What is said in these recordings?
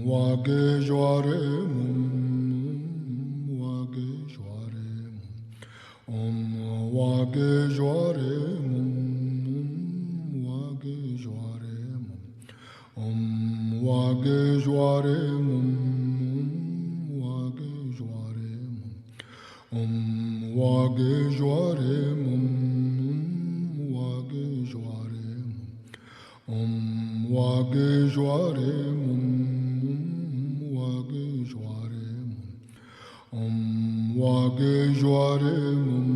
wage jware mum, wage jware mum, wage jware mum, wage jware mum, wage jware mum, wage jware mum, wage jware mum, wage jware mum, wage jware mum, wage jware mum, wage jware mum,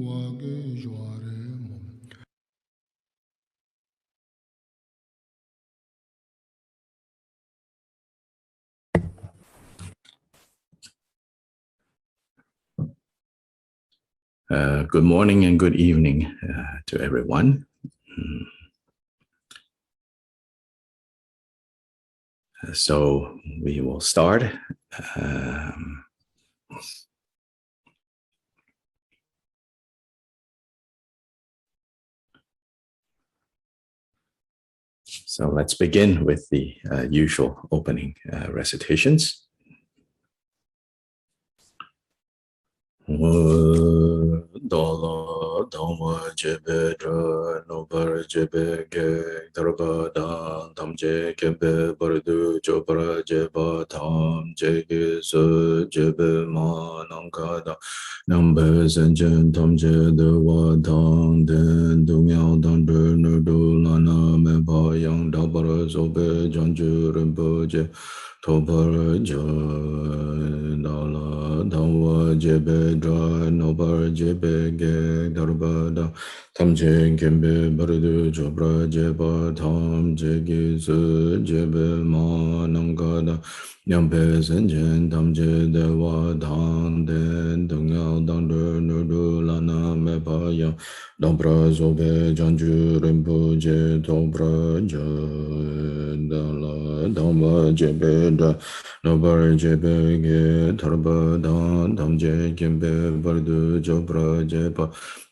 wage jware mum. Good morning and good evening to everyone. So we will start. So let's begin with the usual opening recitations. Dala dhamma jebe dra nobar jebe ge darba dan tam je kebe bardu chopra jeba tham jege su jebe ma nangka da nambe sanchen tam je dewa dang den dungyao dang de nudu lana me pa yang dabara sobe janju rinpo je Tobar dala dawa jebe dra nobar jebe ge darba da tam je kembe bardu chopra jeba tham jege su jebe ma nangka da nyampe senchen tam je dewa dang den dungyao dang de nudu lana me pa yang Dampra sobe janju rinpo je topra dala dhamma jebe da nobar jebe ge tarba dan tam je kembe bardu chopra jeba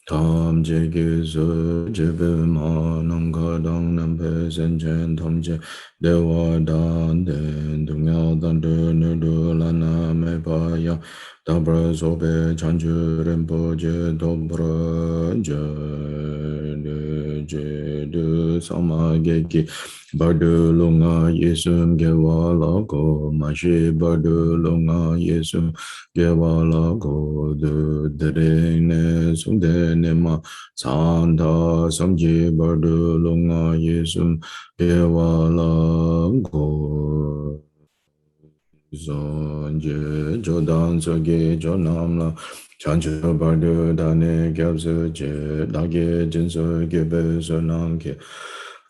tam je ge su jebe ma nangka dang nampe senchen tam je dewa dan den dungyao dan de nudu lana me pa yang Dabra sobe chanju rinpo je dobra je du sama geki bardu lunga yesum gewa lago mashi bardu lunga yesum gewa lago du dere ne sunde ne ma santa samji bardu lunga yesum gewa lago Zonje jodan soge jonamla chancho bardu dane gyabse je dage jinso gebe sonanke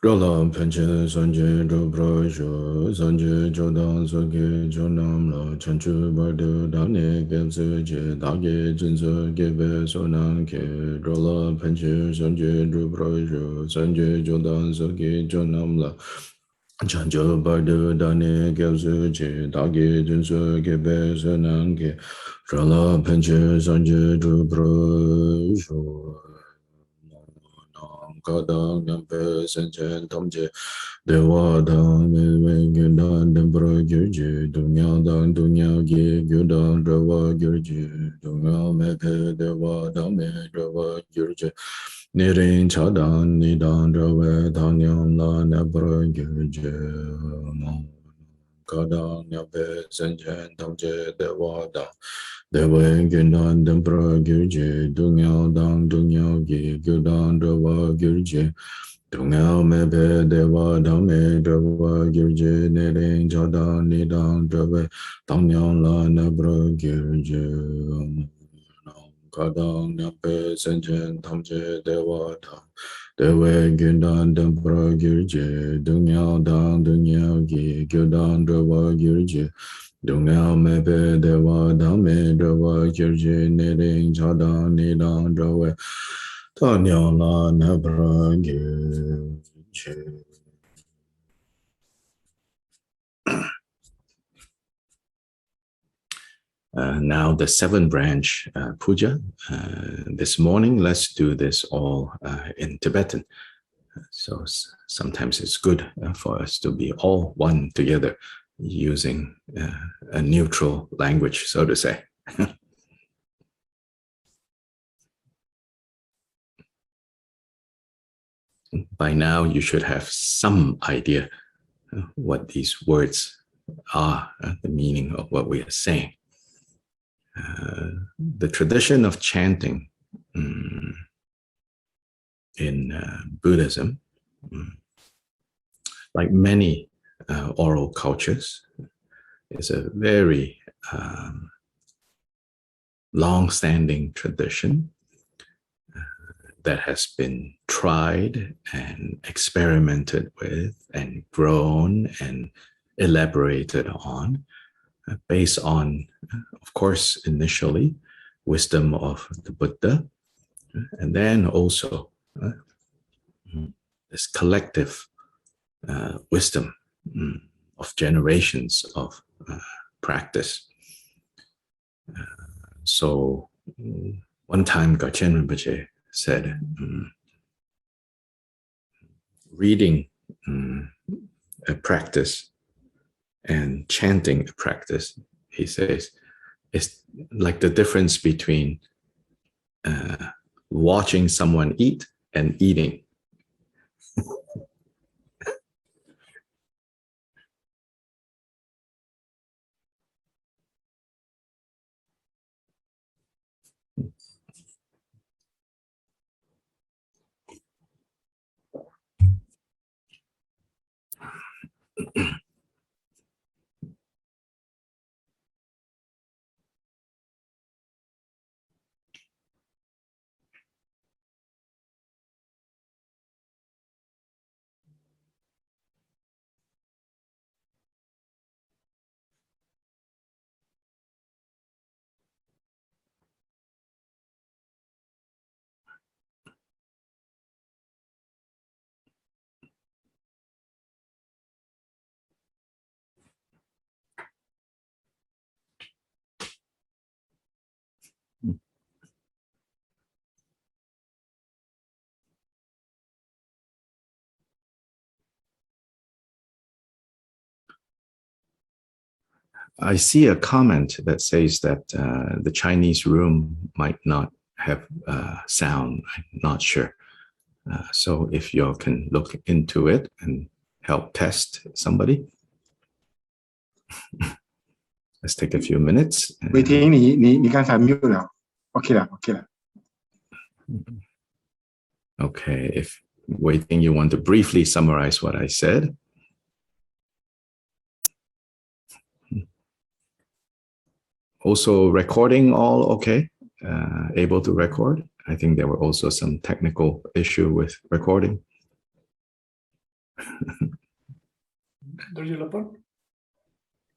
rola penche sonje dobro jo zonje jodan soge jonamla chancho bardu dane gyabse je dage jinso gebe sonanke rola penche sonje dobro jo zonje jodan soge jonamla Chanjo bardu dane gyabzu je dage junsu gebe senange Rala penche sanje drupro sho Kadang nyampe senchen tamje Dewa dang me gyudan dembro gyurje Dunya dang dunya ge gyudan rawa gyurje Dunya mepe dewa dang me rawa gyurje Nirin chadan nidan rawe danyam la nebro gyurje Kadang nyape senchen tamje dewa dang Dewa gyudan dembro gyurje Dunya dang dunya ge gyudan rawa gyurje Dunga mebe dewa dame dewa gyurje nirin chadan nidan rawe danyam la nebro gyurje Kadang nyape senchen tamje dewa dang Dewe gyundan dempra gyurje Dunya dang dunya gi gyudan dewa gyurje Dunya mebe dewa dame dewa gyurje nirin chadan nidan dewa danyam la nebra gyurje Now the 7 branch puja. This morning, let's do this all in Tibetan. So sometimes it's good for us to be all one together using a neutral language, so to say. By now, you should have some idea what these words are, the meaning of what we are saying. The tradition of chanting in Buddhism, like many oral cultures, is a very long-standing tradition that has been tried and experimented with and grown and elaborated on based on, of course, initially wisdom of the Buddha, and then also this collective wisdom of generations of practice. So one time Gachen Rinpoche said, reading a practice and chanting a practice, he says, is like the difference between watching someone eat and eating. I see a comment that says that the Chinese room might not have sound. I'm not sure. So if you can look into it and help test somebody. Let's take a few minutes. 伟霆，你刚才 mute 了 ，OK 了。Okay, if Waiting, you want to briefly summarize what I said. Also, recording all okay? Able to record? I think there were also some technical issue with recording.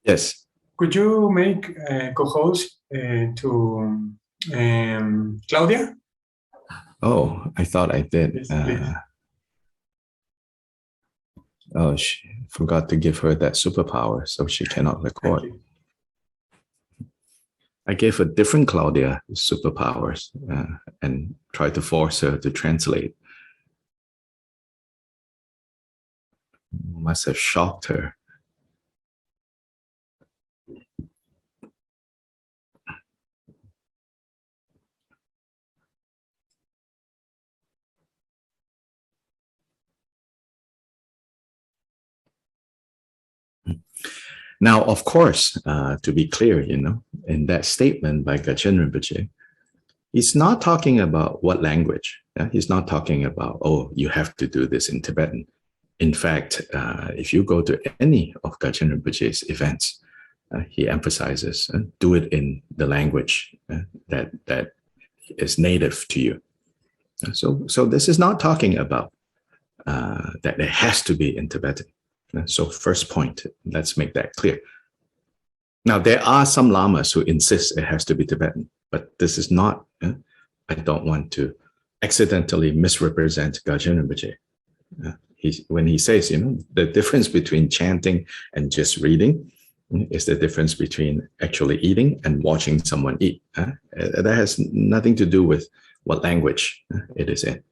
Yes. Could you make co-host to Claudia? Oh, I thought I did. Yes, oh, she forgot to give her that superpower, so she cannot record. I gave a different Claudia superpowers and tried to force her to translate. Must have shocked her. Now, of course, to be clear, in that statement by Gachen Rinpoche, he's not talking about what language. He's not talking about, oh, you have to do this in Tibetan. In fact, if you go to any of Gachen Rinpoche's events, he emphasizes, do it in the language that is native to you. So this is not talking about that it has to be in Tibetan. So first point, let's make that clear. Now, there are some lamas who insist it has to be Tibetan, but this is not, I don't want to accidentally misrepresent Gachen Rinpoche. When he says, the difference between chanting and just reading is the difference between actually eating and watching someone eat. That has nothing to do with what language it is in.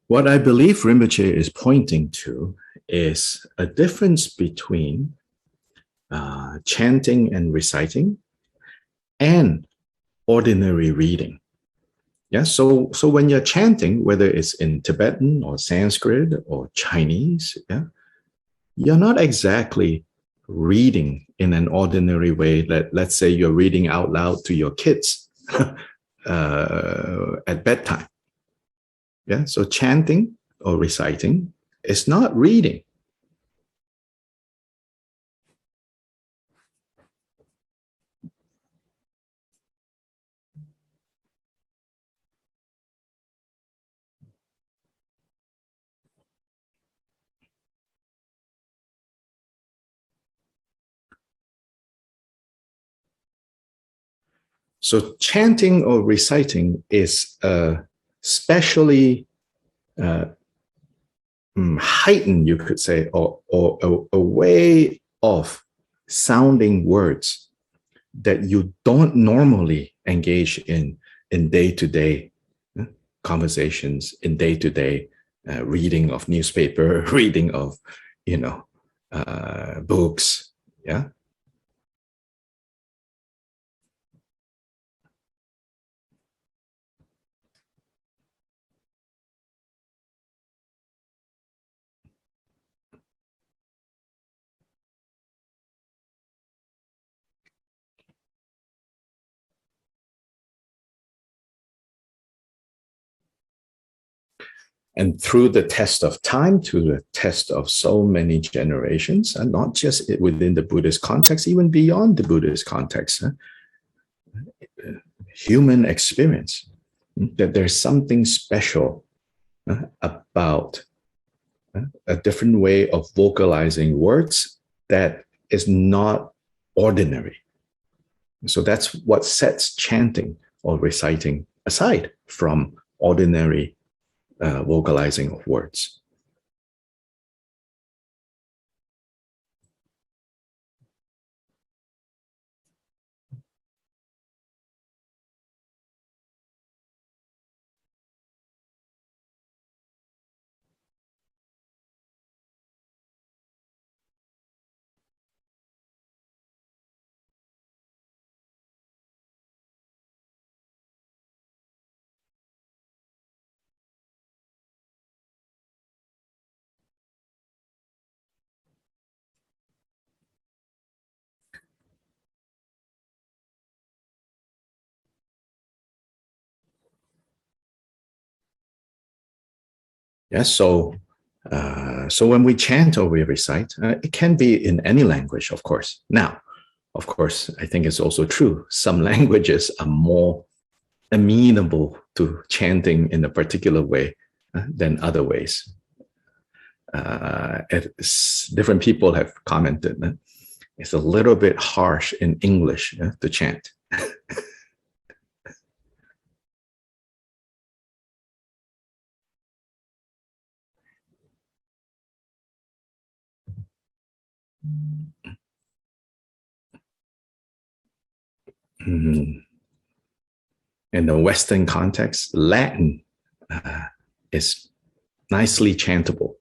What I believe Rinpoche is pointing to is a difference between chanting and reciting and ordinary reading. Yeah, so when you're chanting, whether it's in Tibetan or Sanskrit or Chinese, yeah, you're not exactly reading in an ordinary way. Let's say you're reading out loud to your kids at bedtime. Yeah, so chanting or reciting is not reading. So chanting or reciting is especially heightened, you could say, or a way of sounding words that you don't normally engage in day-to-day conversations, in day-to-day reading of newspaper, reading of, books, yeah. And through the test of time, through the test of so many generations, and not just within the Buddhist context, even beyond the Buddhist context, human experience, that there's something special about a different way of vocalizing words that is not ordinary. So that's what sets chanting or reciting aside from ordinary vocalizing of words. Yes, so when we chant or we recite, it can be in any language, of course. Now, of course, I think it's also true. Some languages are more amenable to chanting in a particular way than other ways. Different people have commented that it's a little bit harsh in English to chant. In the Western context, Latin is nicely chantable.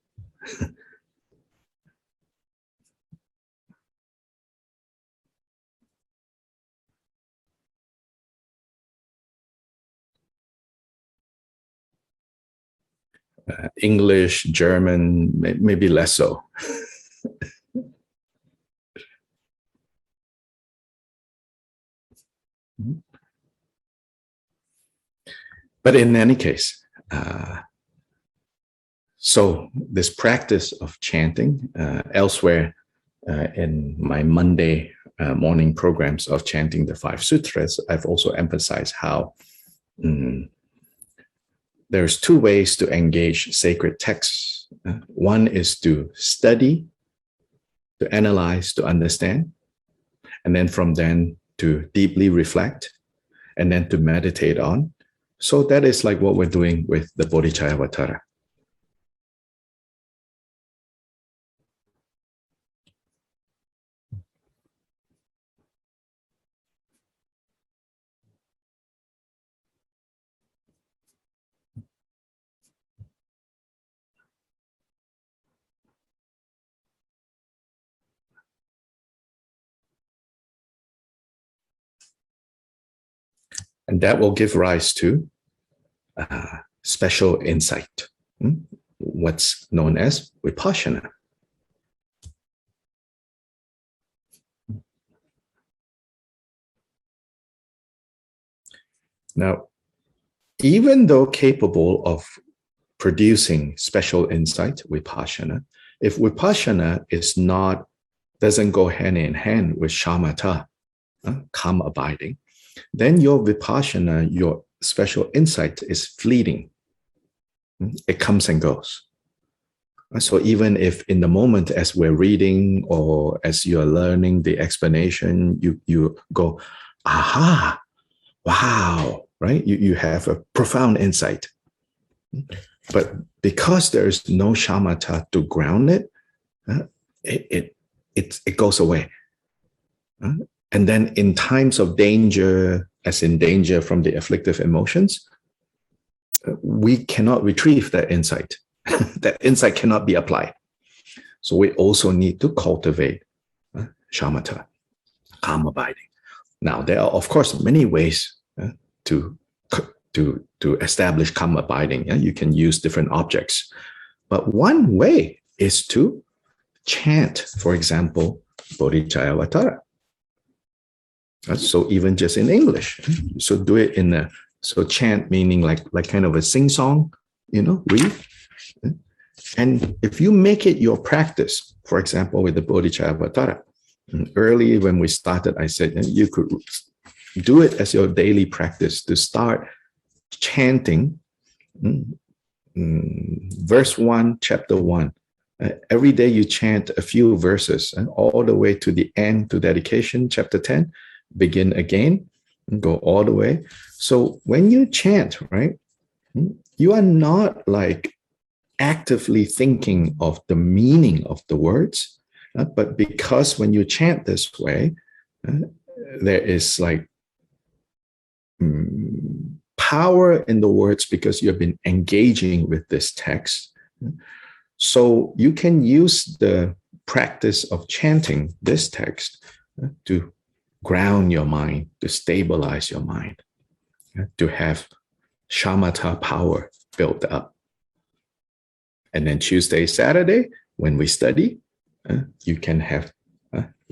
English, German, maybe less so. But in any case, so this practice of chanting elsewhere in my Monday morning programs of chanting the 5 sutras, I've also emphasized how there's 2 ways to engage sacred texts. One is to study, to analyze, to understand, and then from then to deeply reflect, and then to meditate on. So that is like what we're doing with the Bodhicharyavatara. And that will give rise to special insight, what's known as vipassana. Now, even though capable of producing special insight, vipassana, if vipassana doesn't go hand in hand with shamatha, calm abiding, then your vipassana, your special insight is fleeting. It comes and goes. So even if in the moment as we're reading or as you're learning the explanation, you go, aha, wow, right? You have a profound insight. But because there's no shamatha to ground it, it goes away. And then in times of danger, as in danger from the afflictive emotions, we cannot retrieve that insight. That insight cannot be applied. So we also need to cultivate shamatha, calm abiding. Now, there are, of course, many ways to establish calm abiding. You can use different objects. But one way is to chant, for example, Bodhicharyavatara. So even just in English. So do it so chant meaning like kind of a sing-song, read. And if you make it your practice, for example, with the Bodhicharyavatara, early when we started, I said you could do it as your daily practice to start chanting verse 1, chapter 1. Every day you chant a few verses and all the way to the end, to dedication, chapter 10, begin again, and go all the way. So when you chant, right, you are not like actively thinking of the meaning of the words, but because when you chant this way, there is like power in the words because you have been engaging with this text. So you can use the practice of chanting this text to ground your mind, to stabilize your mind, to have shamatha power built up. And then Tuesday, Saturday, when we study, you can have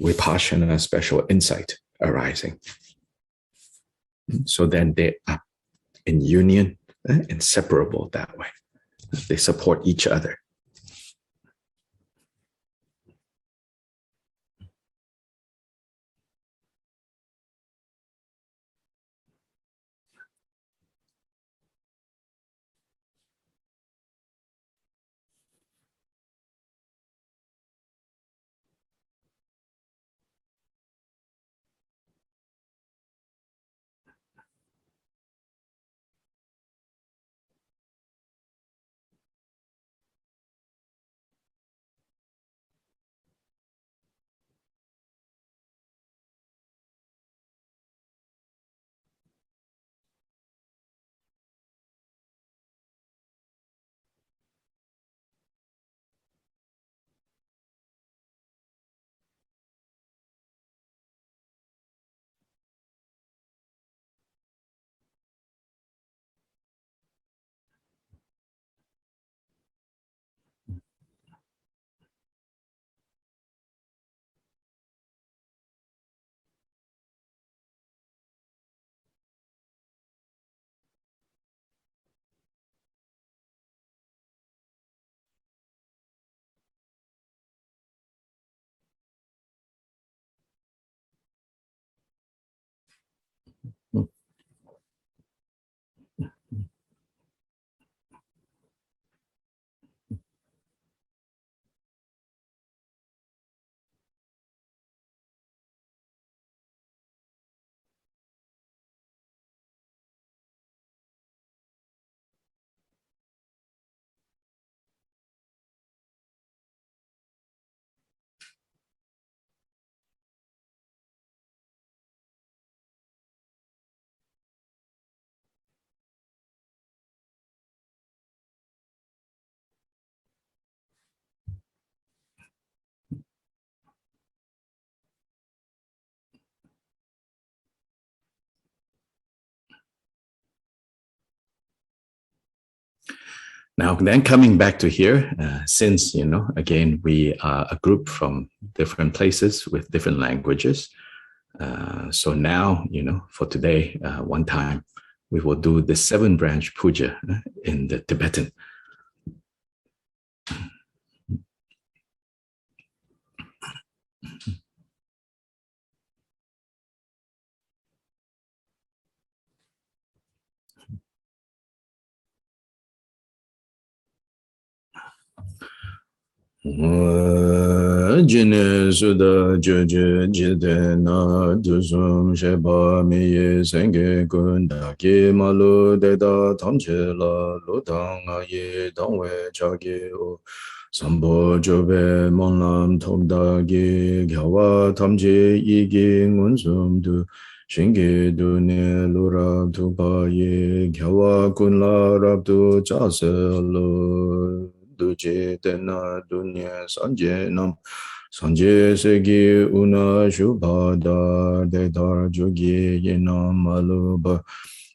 vipassana special insight arising. So then they are in union, inseparable that way. They support each other. Now, then coming back to here, since, again, we are a group from different places with different languages. So now, for today, one time, we will do the 7-branch puja in the Tibetan. Jine suda joje jide na dusum sheba miye senge kunda ki malu deda tamche la lutang aye dangwe chage o sambo jobe monlam tomda gi gyawa tamche igi ngunsum du shingi du ne lurab tu pa ye gyawa kunla rab tu chase lo Duce tena dunya sanje nam sanje segi una shubhada dedar jogi yenam maluba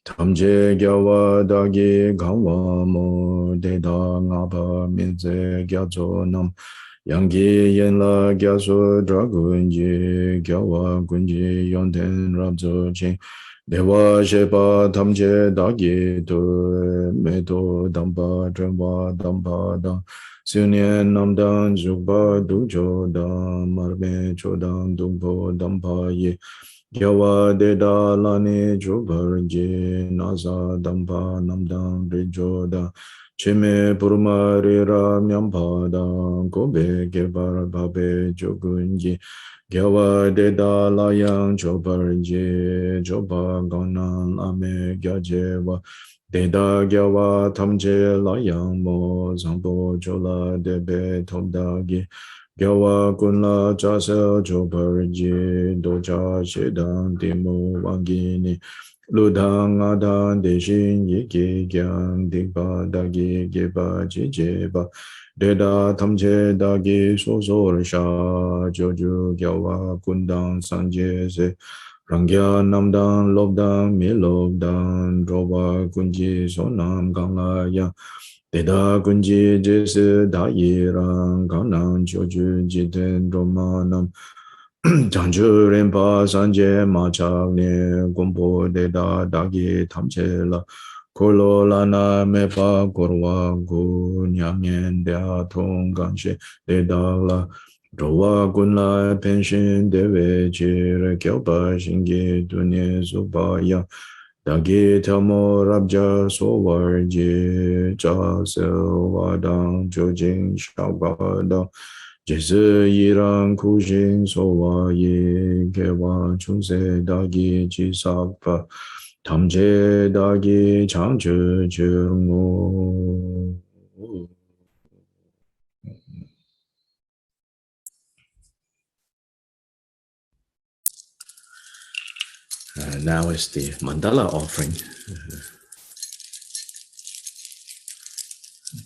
tamje gyawa dagi gawa mo deda ngaba minze gyazo nam yangi yenla gyaso dragunji gyawa kunji yonten rabzo ching Dewa shepa tamche dagi tu meto dampa trempa dampa dang Sunyen namdang zhukpa dujo dang marme chodang dungpo dampa ye Gyawa deda lani chukpar je nasa dampa namdang rijo dang Chime purma rira myampa dang kobe kebar babe chokunji Gyawa deda layang chopar je chopa ganan ame gyajewa deda gyawa tamje layang mo sampo chola debe tomdagi gyawa kunla chasa chopar je docha shedang timu wangini ludang adan deshin yiki gyang dikpa dagi geba jejeba Deda tamche dagi sosor sha joju gyawa kundang sanje se rangya namdang lobdang mi lobdang droba kunji sonam gangla ya Deda kunji jese dayi rang gangnang joju jiten roma nam Janju rinpa sanje machak ne gompo deda dagi tamche la Kolo lana mepa korwa gu nyangen dea tong ganshe de dala Rowa gunla penshin dewe chire kyaupa shingi dunye subaya Dagi tamo rabja sowar je cha se wadang jojing shabada Jese yirang kushin sowa ye kewa chunse dagi jisakpa Tamje dagi changche chungo. Now is the mandala offering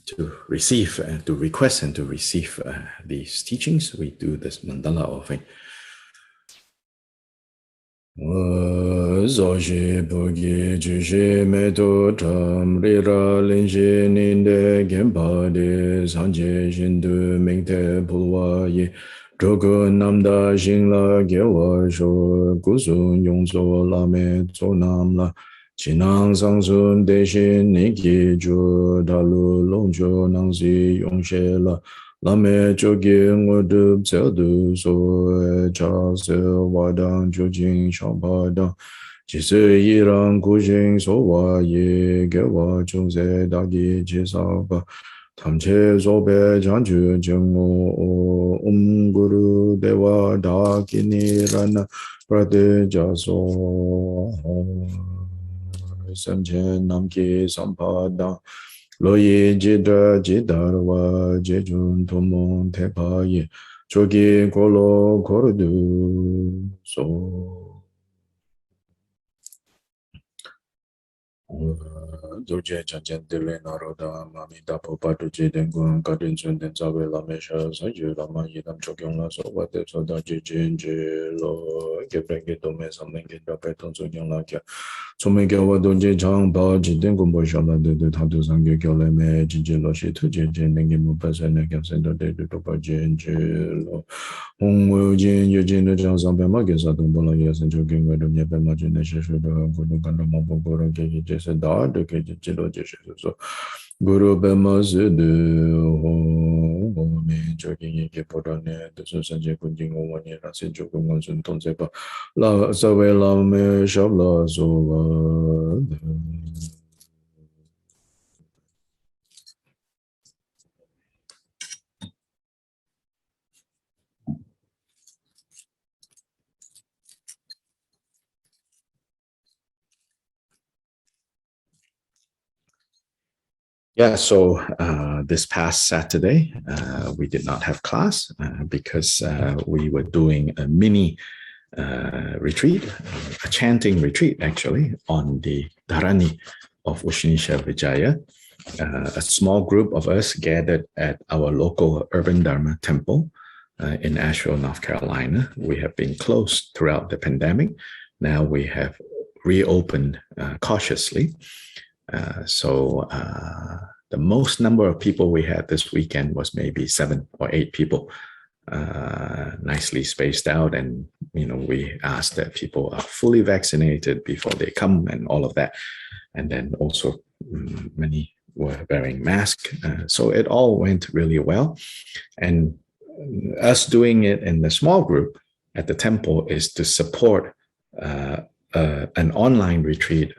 to receive and to request and to receive these teachings. We do this mandala offering. Zoshi Bogi Jushi Meto Tam Rira Linshi Ninde Gempa De Sanje Shindu Mingte Pulwa Ye Choku Namda Shingla Gewa Sho Kusun Yongso Lame Tso Namla Chinang Sangsun Deshin Niki Ju Dalu Longcho Nangsi Yongshe La Lame chogi ngodu tseldu so cha se wadang chojing shampadang jise yirang kujing so wa ye gewa chungse dagi jisakpa tamche sobe janju jengo guru dewa dakini rana prade jaso samche namki sampadang Loyi jidra jidarwa jejun tomon tepaye chogi kolo kordu so. Zoje Chanchen Dele Naroda Mamita Popa to Jidengun Kadin Sunden Zawe Lamesha Saju Lama Yidam Chokyong La Soba De Soda Jijin Lo Gebrenge Dome Something in the Peton Sunyong Lakia. So make our Donje Chang Ba Jidengun Boshala de Tatu Sangi Kyoleme Jijilo Shi to Jijin Nengimu Pesene Kapsenda de Topa Jinjilo. Hong Jin Yujin the Chang Sampe Magisa Dumbola Yes and Joking with the Nepe Majination should go to Kandamabo Goro Kiki. Da de ke jilo jeshe so guru bema de ho me jogi ke podane de so sanje kunjing o wani ra se jogo ngon sun ton se pa la sa we la me shab la so yeah, so this past Saturday, we did not have class because we were doing a mini retreat, a chanting retreat actually, on the Dharani of Ushnisha Vijaya. A small group of us gathered at our local urban Dharma temple in Asheville, North Carolina. We have been closed throughout the pandemic. Now we have reopened cautiously. So the most number of people we had this weekend was maybe 7 or 8 people, nicely spaced out. And, we asked that people are fully vaccinated before they come and all of that. And then also many were wearing masks. So it all went really well. And us doing it in the small group at the temple is to support an online retreat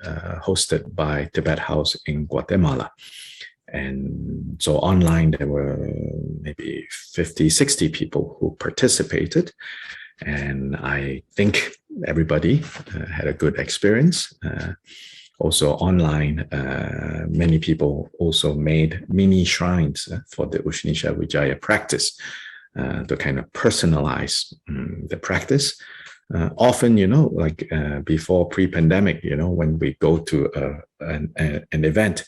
hosted by Tibet House in Guatemala. And so online, there were maybe 50, 60 people who participated. And I think everybody had a good experience. Also online, many people also made mini shrines for the Ushnisha Vijaya practice to kind of personalize the practice. Often, like before pre-pandemic, when we go to an event,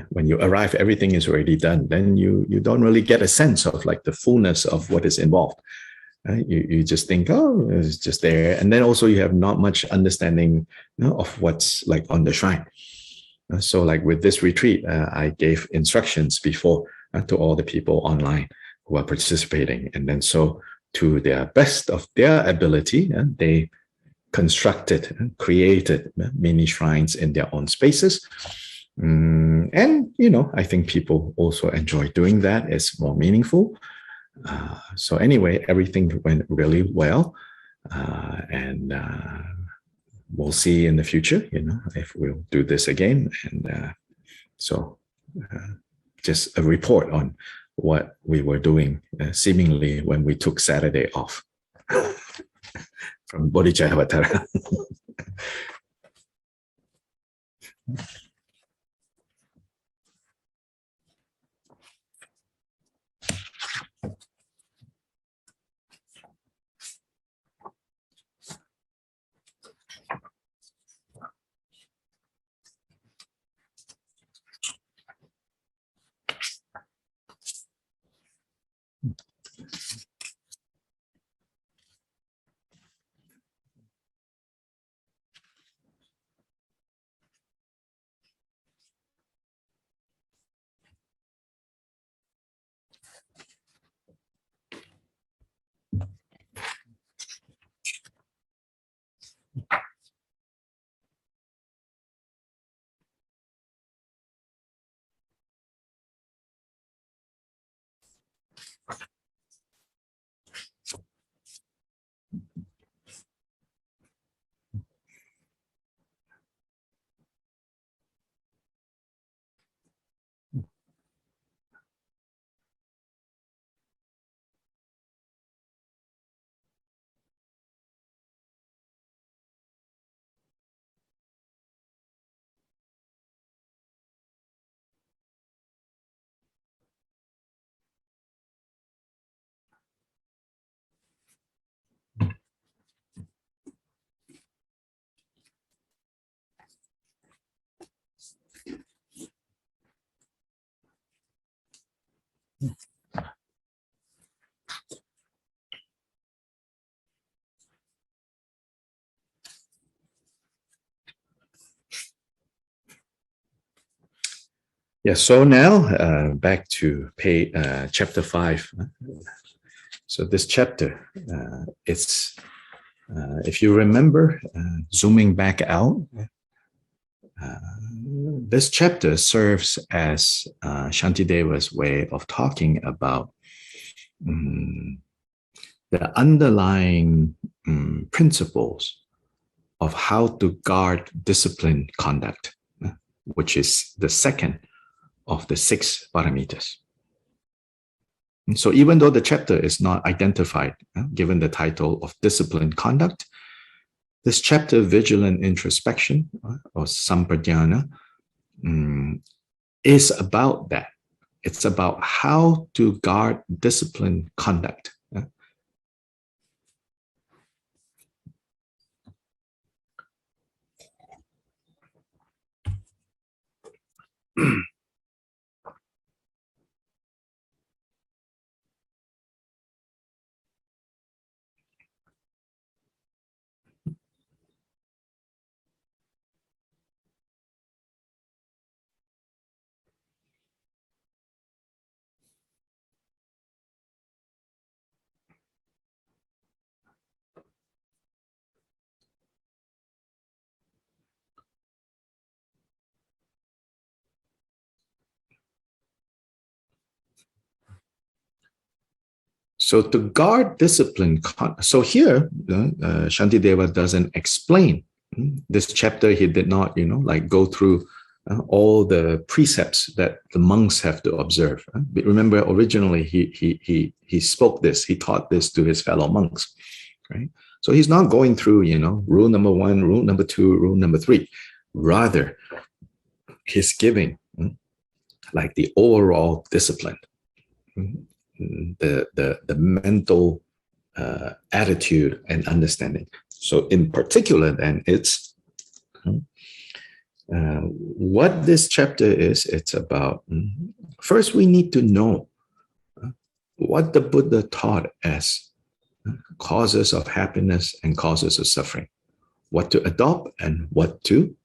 when you arrive, everything is already done. Then you don't really get a sense of like the fullness of what is involved. You just think, oh, it's just there. And then also you have not much understanding of what's like on the shrine. So like with this retreat, I gave instructions before to all the people online who are participating. And then so to the best of their ability, they constructed and created mini shrines in their own spaces. And, I think people also enjoy doing that. It's more meaningful. So anyway, everything went really well. And we'll see in the future, if we'll do this again. And so just a report on what we were doing seemingly when we took Saturday off from Bodhicharyavatara. Yeah, so now back to chapter 5. So this chapter, it's, if you remember, zooming back out, this chapter serves as Shantideva's way of talking about the underlying principles of how to guard disciplined conduct, which is the second of the 6 paramitas. And so even though the chapter is not identified, given the title of disciplined conduct, this chapter, Vigilant Introspection, or Sampradhyana, is about that. It's about how to guard disciplined conduct. So to guard discipline, so here, Shantideva doesn't explain this chapter. He did not, like go through all the precepts that the monks have to observe. But remember, originally he spoke this, he taught this to his fellow monks, right? So he's not going through, rule number 1, rule number 2, rule number 3. Rather, he's giving like the overall discipline. The mental attitude and understanding. So in particular, then, it's what this chapter is. It's about, first we need to know what the Buddha taught as causes of happiness and causes of suffering, what to adopt and what to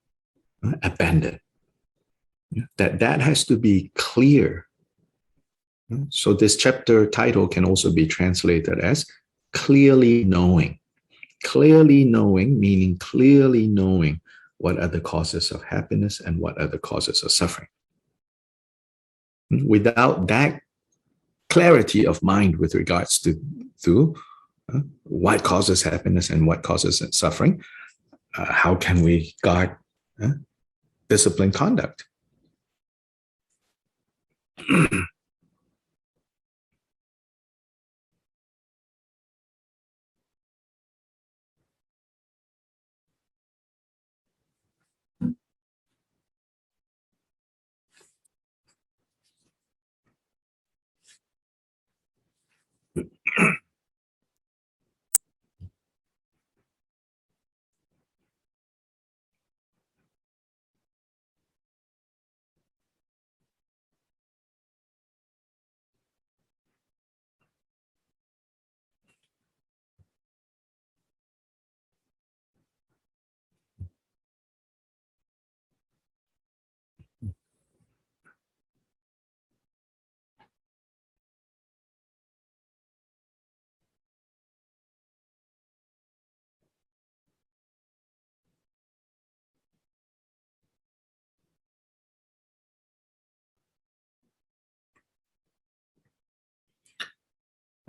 abandon. That has to be clear. So this chapter title can also be translated as clearly knowing. Clearly knowing, meaning clearly knowing what are the causes of happiness and what are the causes of suffering. Without that clarity of mind with regards to what causes happiness and what causes suffering, how can we guard disciplined conduct?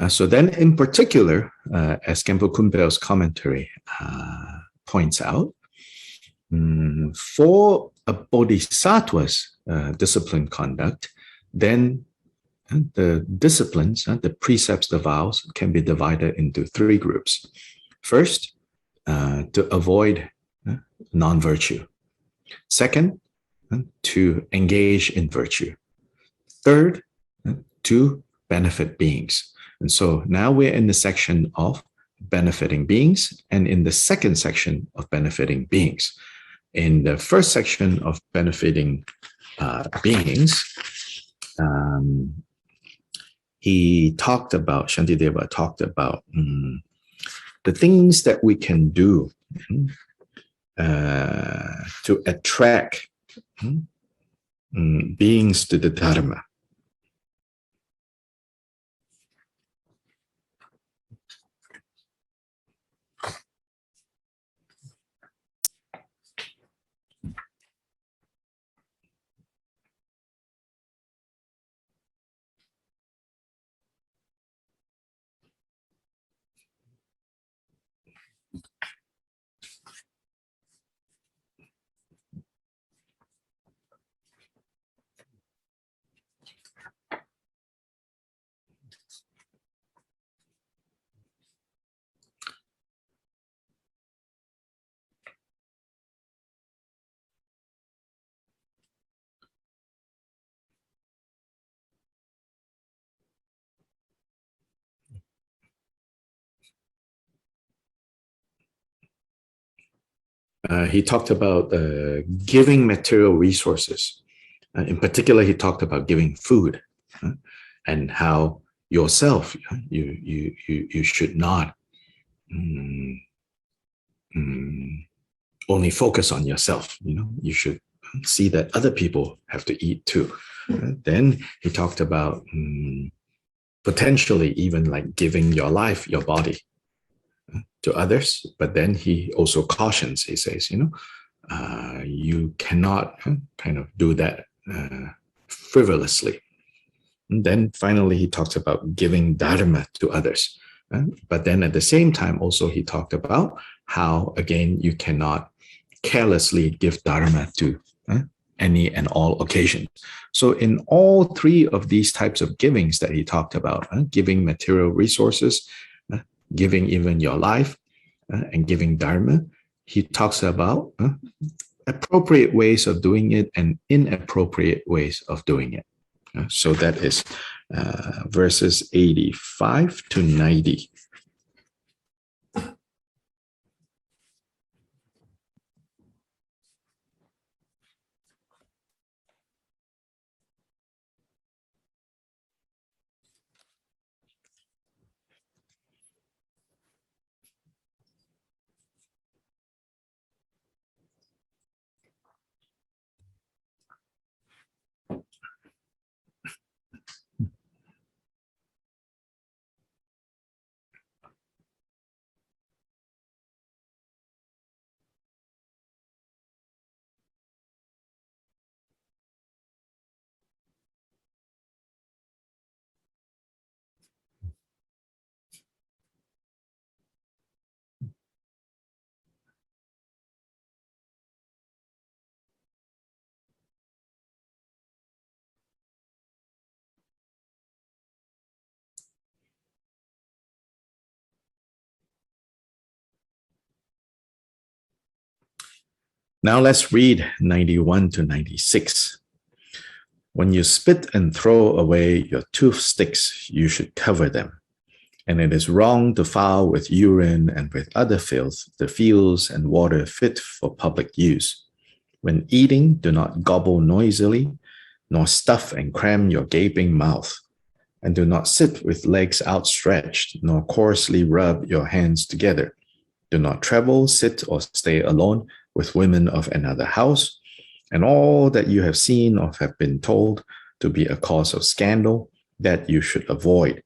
So then, in particular, as Khenpo Kumbel's commentary points out, for a bodhisattva's disciplined conduct, then the disciplines, the precepts, the vows, can be divided into 3 groups. First, to avoid non-virtue. Second, to engage in virtue. Third, to benefit beings. And so now we're in the section of benefiting beings and in the second section of benefiting beings. In the first section of benefiting beings, Shantideva talked about the things that we can do to attract beings to the Dharma. He talked about giving material resources. In particular, he talked about giving food and how yourself, you should not only focus on yourself. You should see that other people have to eat too. Then he talked about potentially even like giving your life, your body to others. But then he also cautions, he says, you cannot kind of do that frivolously. And then finally, he talks about giving dharma to others. But then at the same time, also he talked about how, again, you cannot carelessly give dharma to any and all occasions. So in all three of these types of givings that he talked about, giving material resources, giving even your life, and giving dharma, he talks about appropriate ways of doing it and inappropriate ways of doing it. So that is verses 85 to 90. Now let's read 91 to 96. When you spit and throw away your toothsticks, you should cover them. And it is wrong to foul with urine and with other filth the fields and water fit for public use. When eating, do not gobble noisily, nor stuff and cram your gaping mouth. And do not sit with legs outstretched, nor coarsely rub your hands together. Do not travel, sit, or stay alone with women of another house, and all that you have seen or have been told to be a cause of scandal, that you should avoid.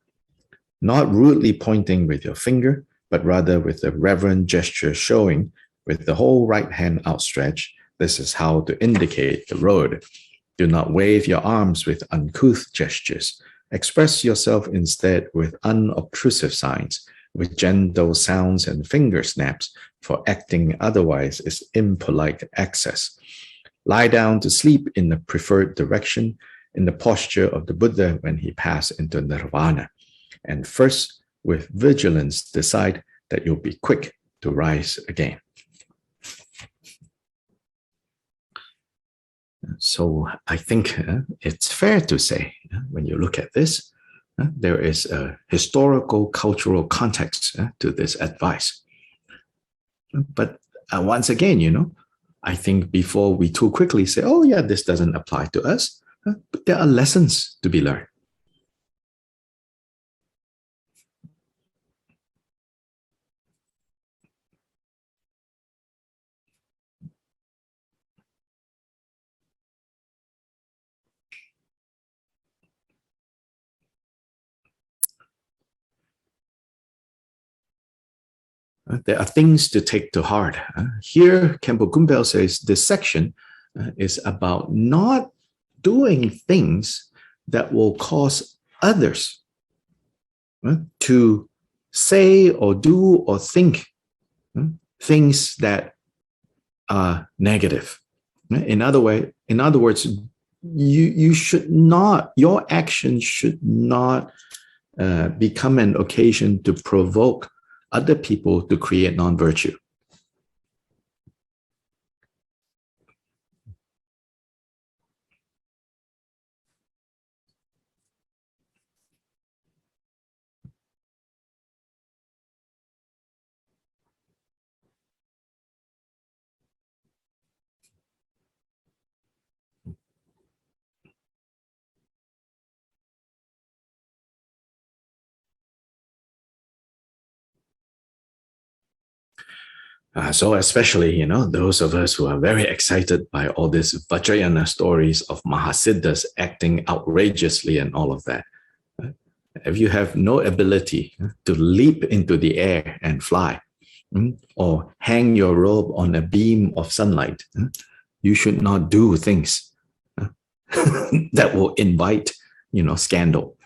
Not rudely pointing with your finger, but rather with a reverent gesture showing, with the whole right hand outstretched, this is how to indicate the road. Do not wave your arms with uncouth gestures. Express yourself instead with unobtrusive signs, with gentle sounds and finger snaps, for acting otherwise is impolite excess. Lie down to sleep in the preferred direction, in the posture of the Buddha when he passed into nirvana. And first, with vigilance, decide that you'll be quick to rise again. So I think it's fair to say, when you look at this, there is a historical, cultural context to this advice. But once again, I think before we too quickly say, oh yeah, this doesn't apply to us, but there are lessons to be learned. There are things to take to heart. Here, Khenpo Kumbel says this section is about not doing things that will cause others to say or do or think things that are negative. In other words, you should not, your action should not become an occasion to provoke other people to create non-virtue. So especially, those of us who are very excited by all these Vajrayana stories of Mahasiddhas acting outrageously and all of that. If you have no ability to leap into the air and fly, or hang your robe on a beam of sunlight, you should not do things that will invite, scandal.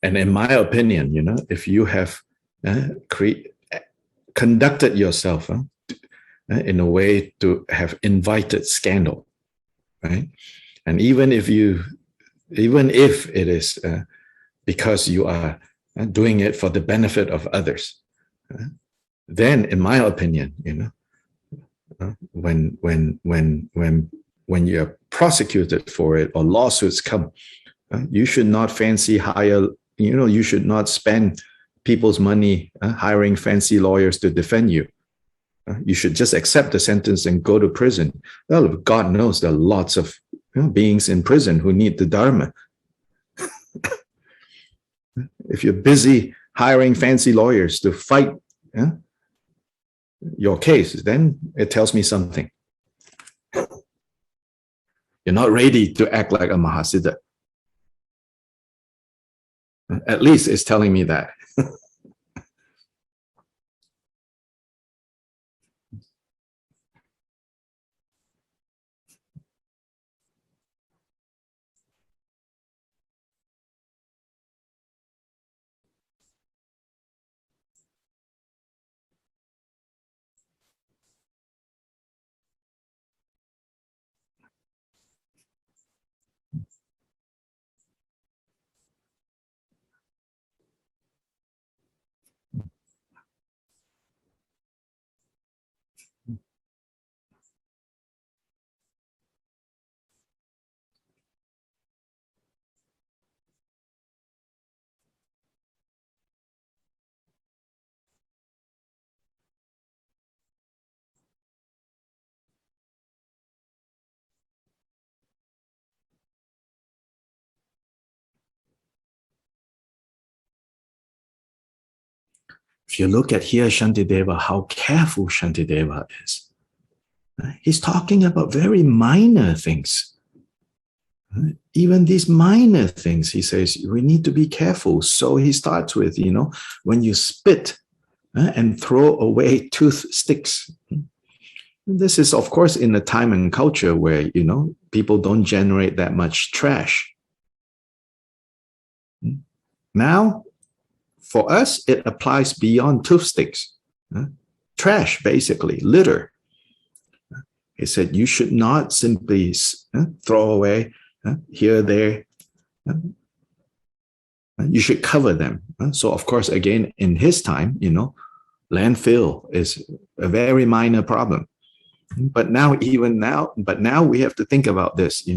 And in my opinion, if you have conducted yourself in a way to have invited scandal, right? And even if it is because you are doing it for the benefit of others, then, in my opinion, when you're prosecuted for it or lawsuits come, you should not fancy hire. You should not spend people's money hiring fancy lawyers to defend you. You should just accept the sentence and go to prison. Well, God knows there are lots of beings in prison who need the Dharma. If you're busy hiring fancy lawyers to fight your case, then it tells me something. You're not ready to act like a Mahasiddha. At least it's telling me that. If you look at here, Shantideva, how careful Shantideva is. He's talking about very minor things. Even these minor things, he says, we need to be careful. So he starts with, when you spit and throw away toothsticks. This is, of course, in a time and culture where, people don't generate that much trash. Now, for us, it applies beyond toothsticks. Trash, basically, litter. He said, you should not simply throw away here, there. You should cover them. So, of course, again, in his time, landfill is a very minor problem. But now we have to think about this,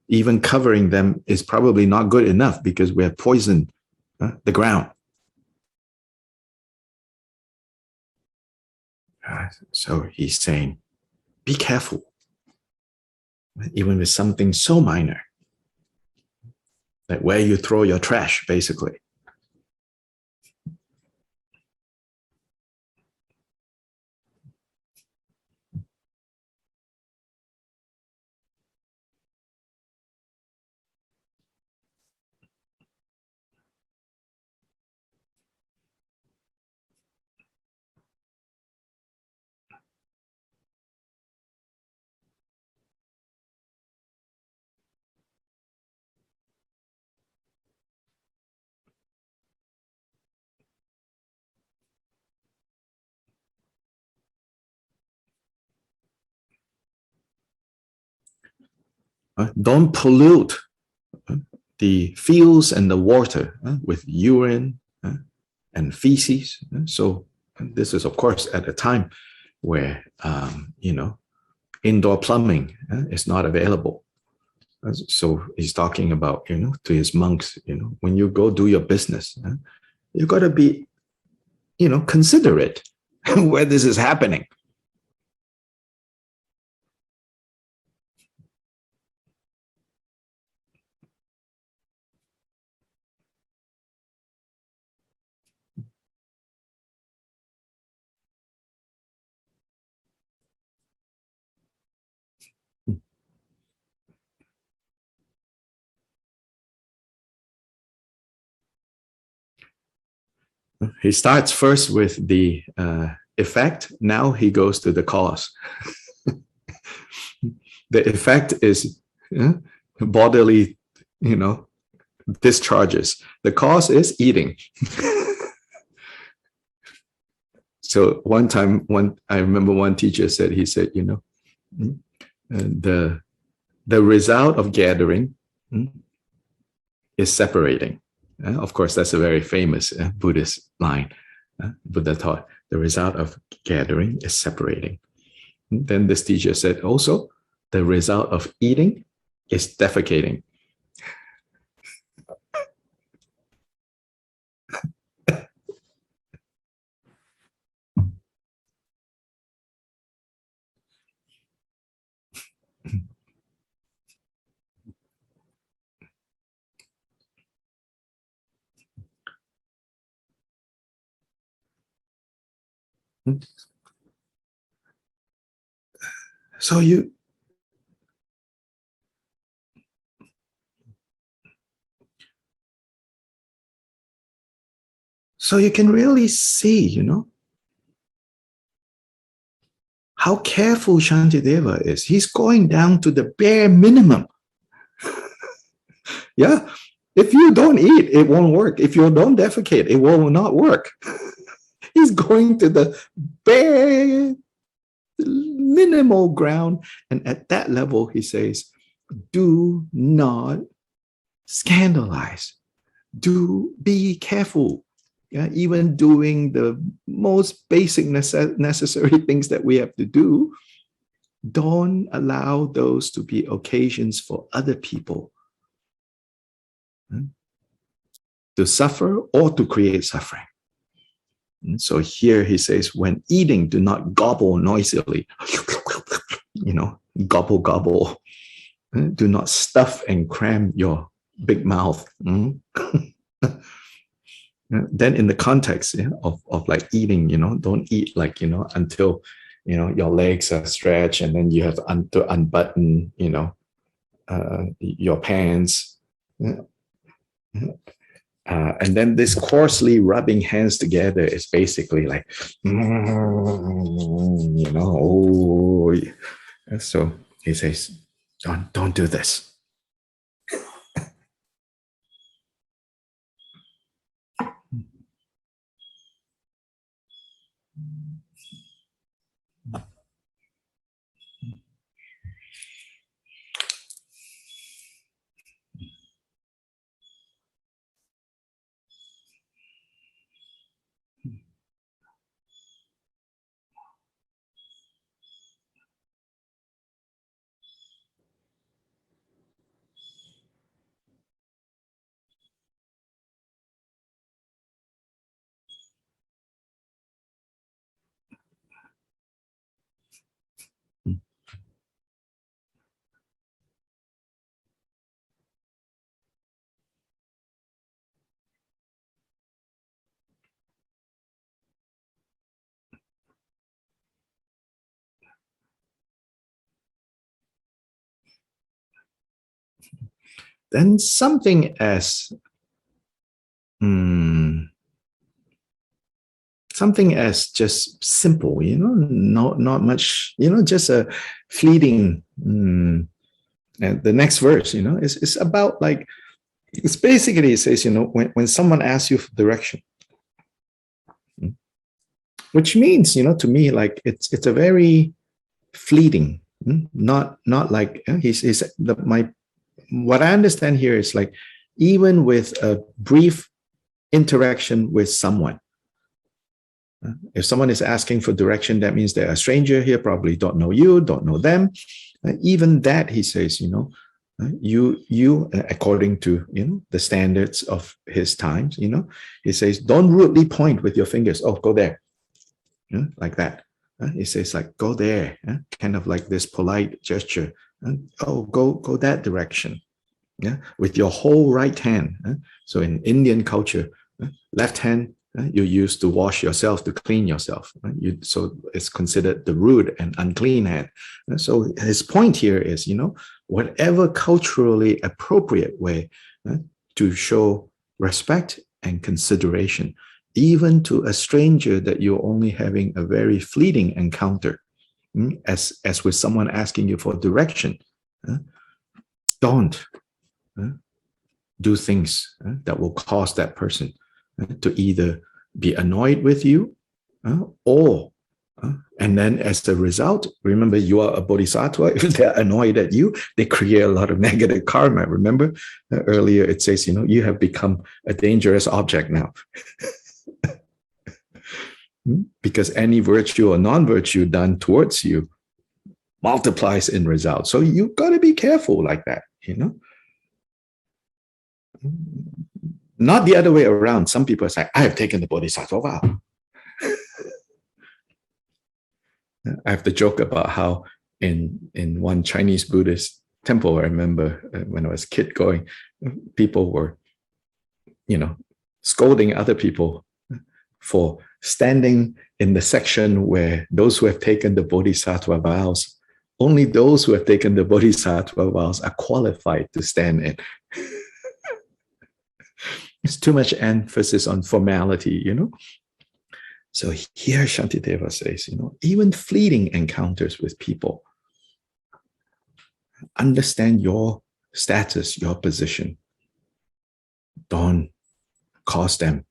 even covering them is probably not good enough because we have poisoned the ground. So he's saying, be careful, even with something so minor, like where you throw your trash, basically. Don't pollute the fields and the water with urine and feces. So this is, of course, at a time where, indoor plumbing is not available. So he's talking about, to his monks, when you go do your business, you got to be, considerate where this is happening. He starts first with the effect. Now he goes to the cause. The effect is bodily, discharges. The cause is eating. So I remember one teacher said, the result of gathering is separating. Of course, that's a very famous Buddhist line. Buddha taught the result of gathering is separating. Then this teacher said also, the result of eating is defecating. So you can really see, how careful Shantideva is. He's going down to the bare minimum. Yeah. If you don't eat, it won't work. If you don't defecate, it will not work. He's going to the bare minimal ground. And at that level, he says, do not scandalize. Do be careful. Yeah, even doing the most basic necessary things that we have to do, don't allow those to be occasions for other people to suffer or to create suffering. And so here he says, when eating, do not gobble noisily. Gobble, gobble. Do not stuff and cram your big mouth. Then in the context of like eating, don't eat like, until, your legs are stretched and then you have to unbutton, your pants. And then this coarsely rubbing hands together is basically like, So he says, don't do this. then something as just simple, not much, just a fleeting. And the next verse, it's about like, it's basically, it says, when someone asks you for direction, which means, to me, like it's a very fleeting, not like what I understand here is like, even with a brief interaction with someone, if someone is asking for direction, that means they're a stranger here, probably don't know you, don't know them. Even that, he says, you according to the standards of his times, he says, don't rudely point with your fingers. Oh, go there, like that. He says, like, go there, kind of like this polite gesture. Oh, go that direction. With your whole right hand. So in Indian culture, left hand you use to wash yourself, to clean yourself. So it's considered the rude and unclean hand. So his point here is, whatever culturally appropriate way to show respect and consideration, even to a stranger that you're only having a very fleeting encounter, as with someone asking you for direction. Don't do things that will cause that person to either be annoyed with you or and then as a result, remember, you are a bodhisattva. If they're annoyed at you, they create a lot of negative karma. Remember earlier it says, you have become a dangerous object now. Because any virtue or non-virtue done towards you multiplies in results. So you got to be careful like that, Not the other way around. Some people say, I have taken the Bodhisattva vow. I have to joke about how in one Chinese Buddhist temple, I remember when I was a kid going, people were, scolding other people for standing in the section where those who have taken the Bodhisattva vows, only those who have taken the Bodhisattva vows are qualified to stand in. It's too much emphasis on formality, So here Shantideva says, even fleeting encounters with people, understand your status, your position. Don't cause them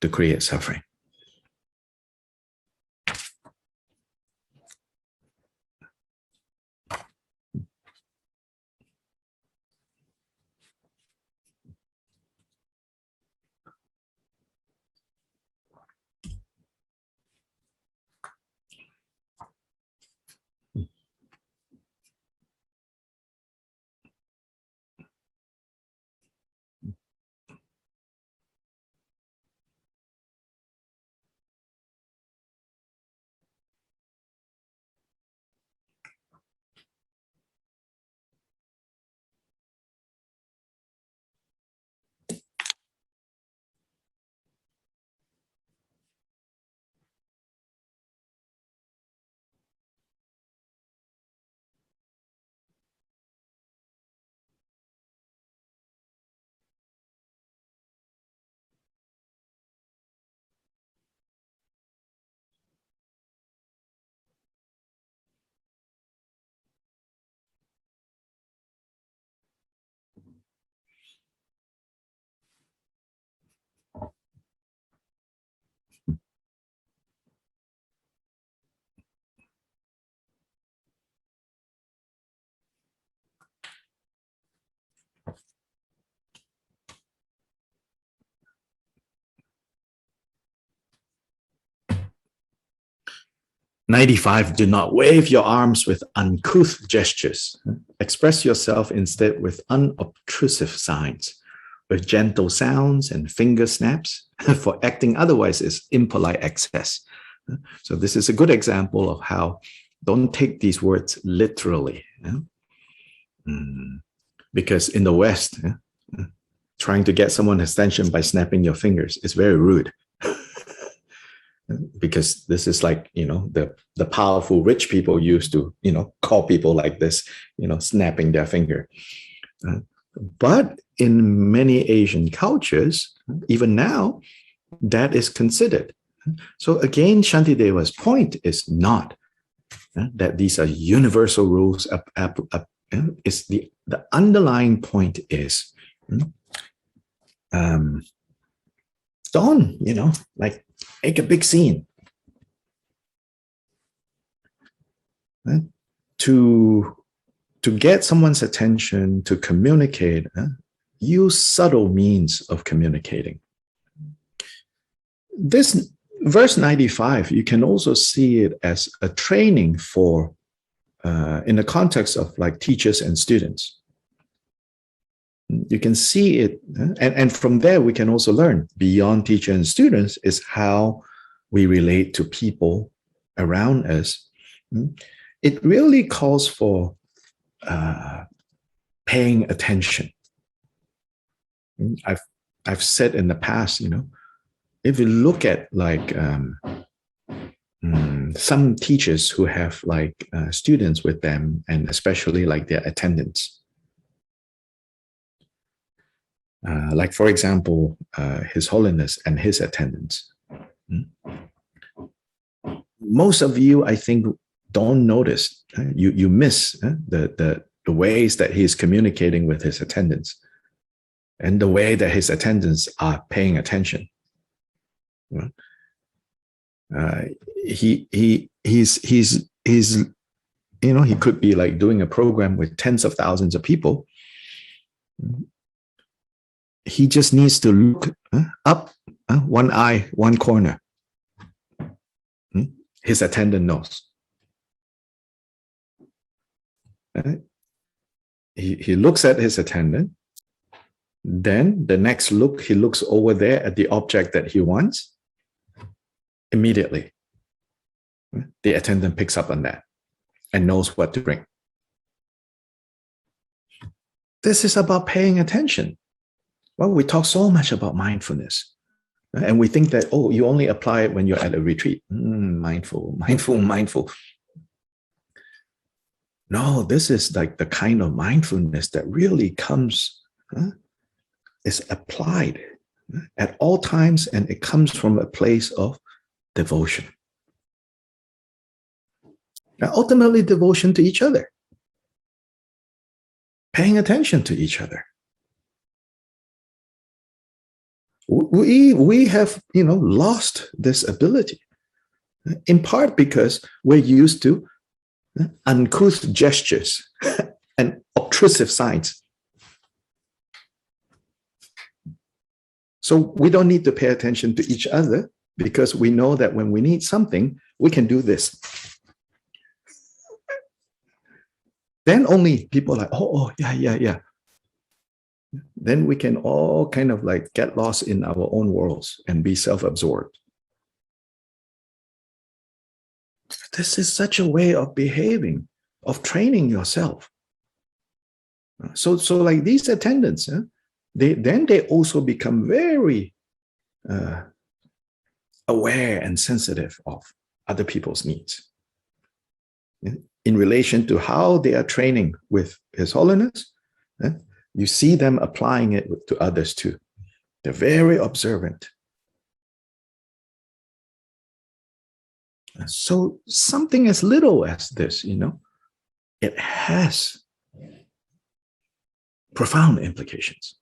to create suffering. 95, do not wave your arms with uncouth gestures. Express yourself instead with unobtrusive signs, with gentle sounds and finger snaps, for acting otherwise is impolite excess. So this is a good example of how don't take these words literally. Because in the West, trying to get someone's attention by snapping your fingers is very rude. Because this is like, the powerful rich people used to, call people like this, snapping their finger. But in many Asian cultures, even now, that is considered. So again, Shantideva's point is not that these are universal rules. It's the underlying point is don't, like make a big scene. To get someone's attention, to communicate, use subtle means of communicating. This verse 95, you can also see it as a training for, in the context of like teachers and students. You can see it, and from there we can also learn beyond teacher and students is how we relate to people around us. It really calls for paying attention. I've said in the past, if you look at like some teachers who have like students with them, and especially like their attendants, like for example, His Holiness and his attendants. Most of you, I think, don't notice. You miss the ways that he's communicating with his attendants, and the way that his attendants are paying attention. He's he could be like doing a program with tens of thousands of people. He just needs to look up one eye, one corner. His attendant knows. He looks at his attendant. Then the next look, he looks over there at the object that he wants. Immediately, the attendant picks up on that and knows what to bring. This is about paying attention. Well, we talk so much about mindfulness, and we think that, oh, you only apply it when you're at a retreat. Mindful. No, this is like the kind of mindfulness that really comes, is applied at all times, and it comes from a place of devotion. Now, ultimately, devotion to each other, paying attention to each other. We have, lost this ability, in part because we're used to uncouth gestures and obtrusive signs. So we don't need to pay attention to each other because we know that when we need something, we can do this. Then only people are like, oh, yeah. Then we can all kind of like get lost in our own worlds and be self-absorbed. This is such a way of behaving, of training yourself. So like these attendants, they also become very aware and sensitive of other people's needs in relation to how they are training with His Holiness. You see them applying it to others too. They're very observant. So something as little as this, it has profound implications.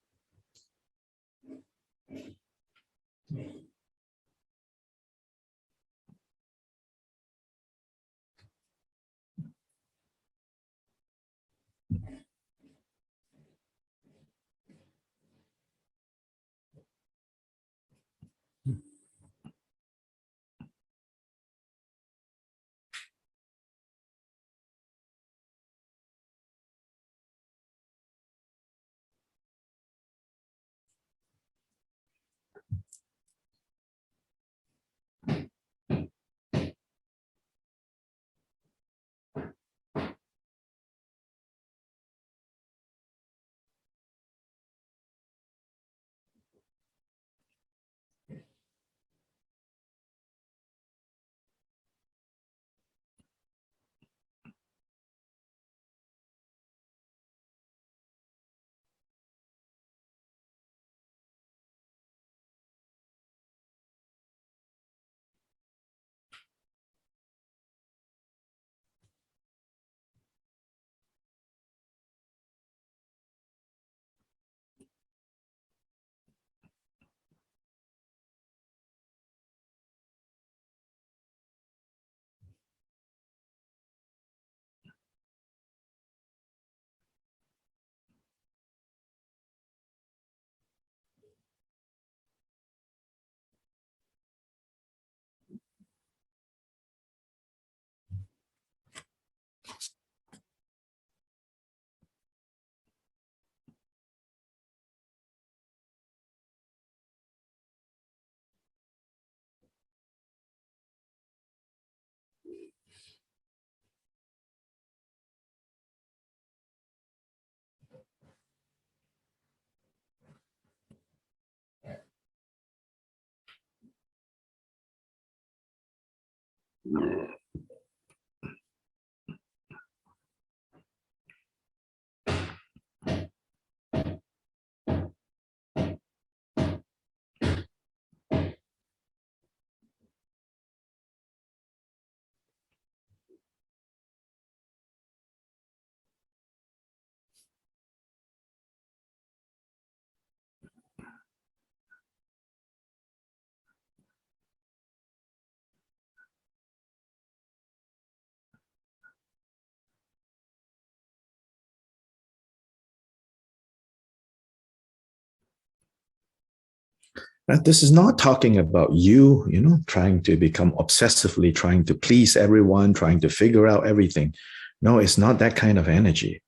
This is not talking about you, trying to become obsessively, trying to please everyone, trying to figure out everything. No, it's not that kind of energy.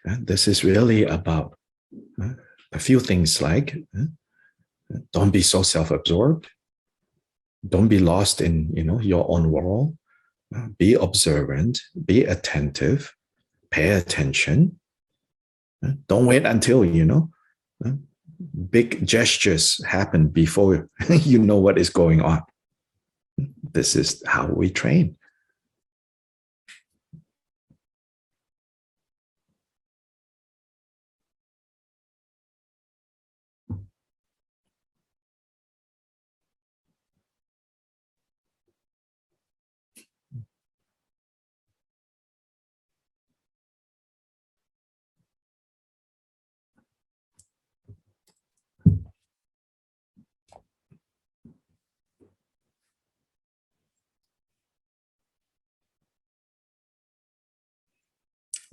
This is really about a few things like don't be so self-absorbed. Don't be lost in, your own world. Be observant, be attentive, pay attention. Don't wait until, big gestures happen before you know what is going on. This is how we train.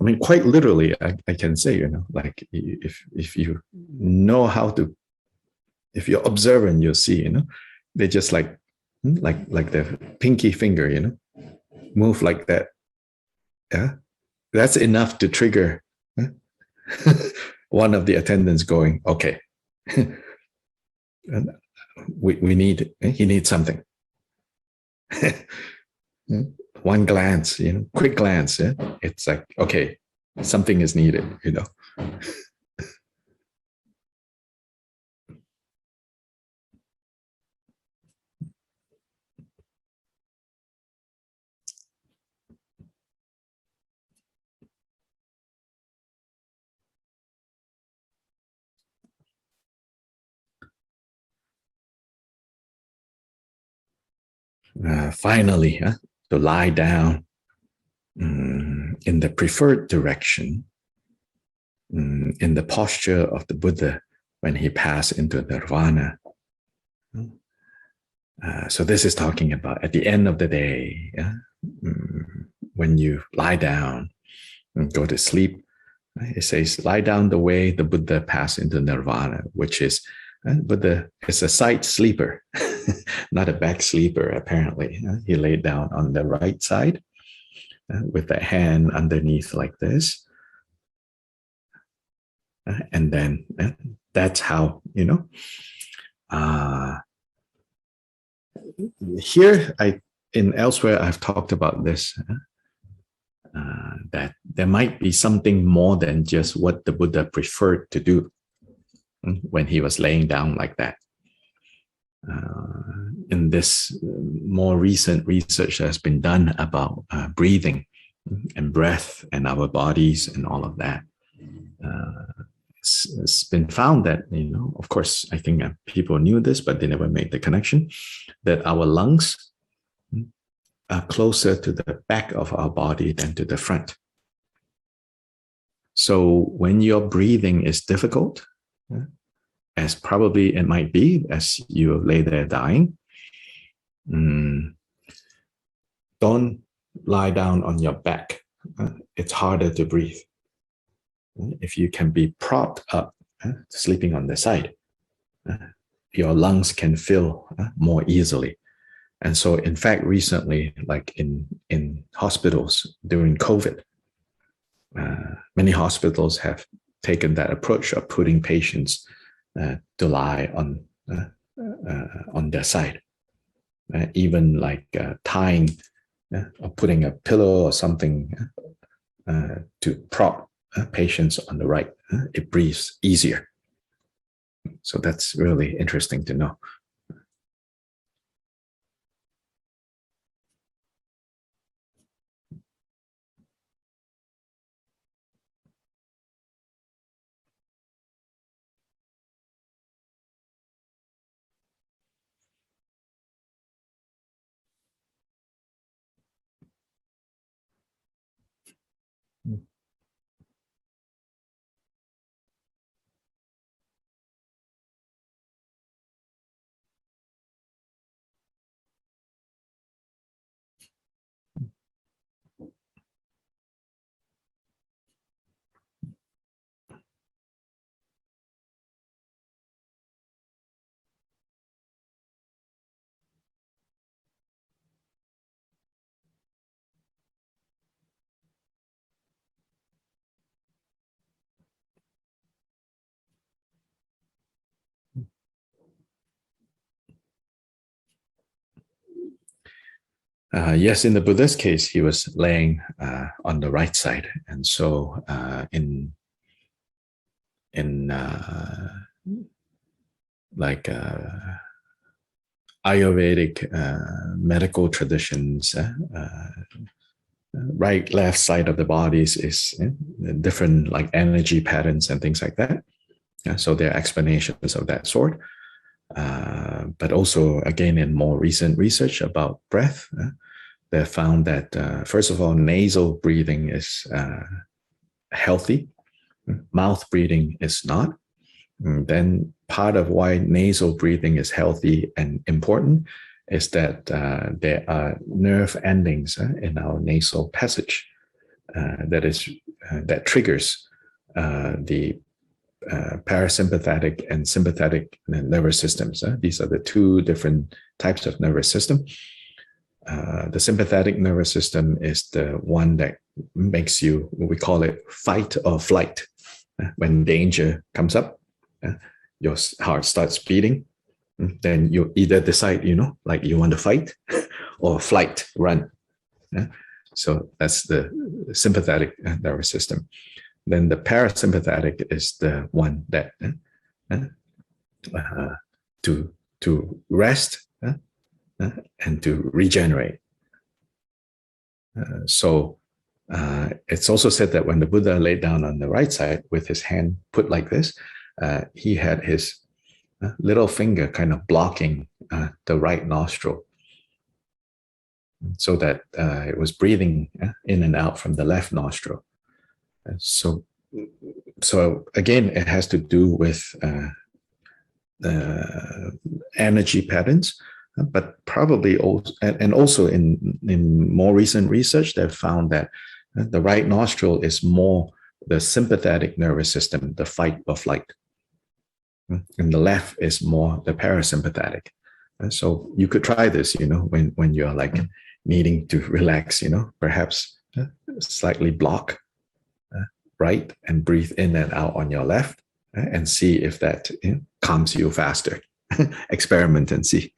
I mean, quite literally, I can say, like if you know how to, if you're observant, you'll see, they just like the pinky finger, move like that. Yeah, that's enough to trigger one of the attendants going, okay, he needs something. One glance, quick glance, it's like, okay, something is needed, Finally, to lie down in the preferred direction, in the posture of the Buddha when he passed into nirvana. So this is talking about at the end of the day, when you lie down and go to sleep, it says, lie down the way the Buddha passed into nirvana, which is, Buddha is a side sleeper, not a back sleeper, apparently. He laid down on the right side with the hand underneath like this. And then that's how, here elsewhere I've talked about this, that there might be something more than just what the Buddha preferred to do when he was laying down like that. In this more recent research that has been done about breathing and breath and our bodies and all of that, it's been found that, of course, I think people knew this, but they never made the connection, that our lungs are closer to the back of our body than to the front. So when your breathing is difficult, as probably it might be as you lay there dying, don't lie down on your back. It's harder to breathe. If you can be propped up, sleeping on the side, your lungs can fill more easily. And so, in fact, recently, like in hospitals during COVID, many hospitals have taken that approach of putting patients to lie on their side, even like tying or putting a pillow or something to prop patients on the right. It breathes easier. So that's really interesting to know. Yes, in the Buddha's case, he was laying on the right side, and so in like Ayurvedic medical traditions, right, left side of the bodies is different, like energy patterns and things like that. So there are explanations of that sort. But also, again, in more recent research about breath, they found that, first of all, nasal breathing is healthy. Mouth breathing is not. Then part of why nasal breathing is healthy and important is that there are nerve endings in our nasal passage that triggers the parasympathetic and sympathetic nervous systems. These are the two different types of nervous system. The sympathetic nervous system is the one that makes you, we call it fight or flight. When danger comes up, your heart starts beating. Then you either decide, like you want to fight or flight, run. So that's the sympathetic nervous system. Then the parasympathetic is the one that to rest and to regenerate. So it's also said that when the Buddha laid down on the right side with his hand put like this, he had his little finger kind of blocking the right nostril, so that it was breathing in and out from the left nostril. So again, it has to do with energy patterns, but probably also, and also in more recent research, they've found that the right nostril is more the sympathetic nervous system, the fight or flight, and the left is more the parasympathetic. So you could try this, when you're like needing to relax, perhaps slightly block right and breathe in and out on your left, and see if that calms you faster. Experiment and see.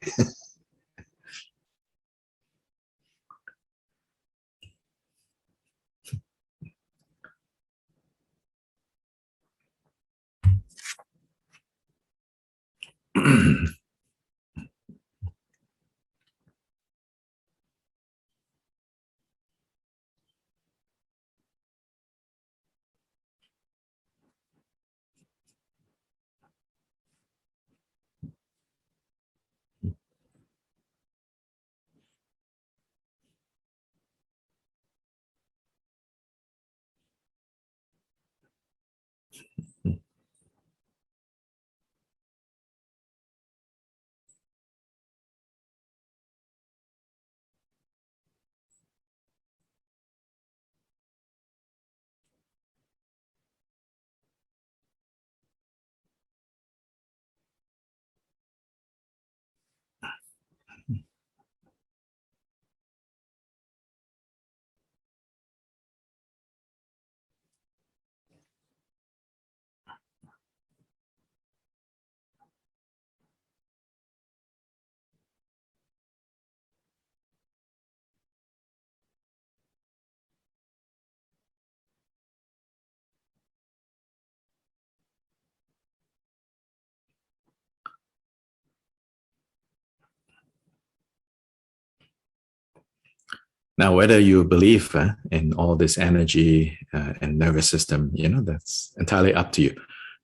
Now, whether you believe in all this energy and nervous system, that's entirely up to you.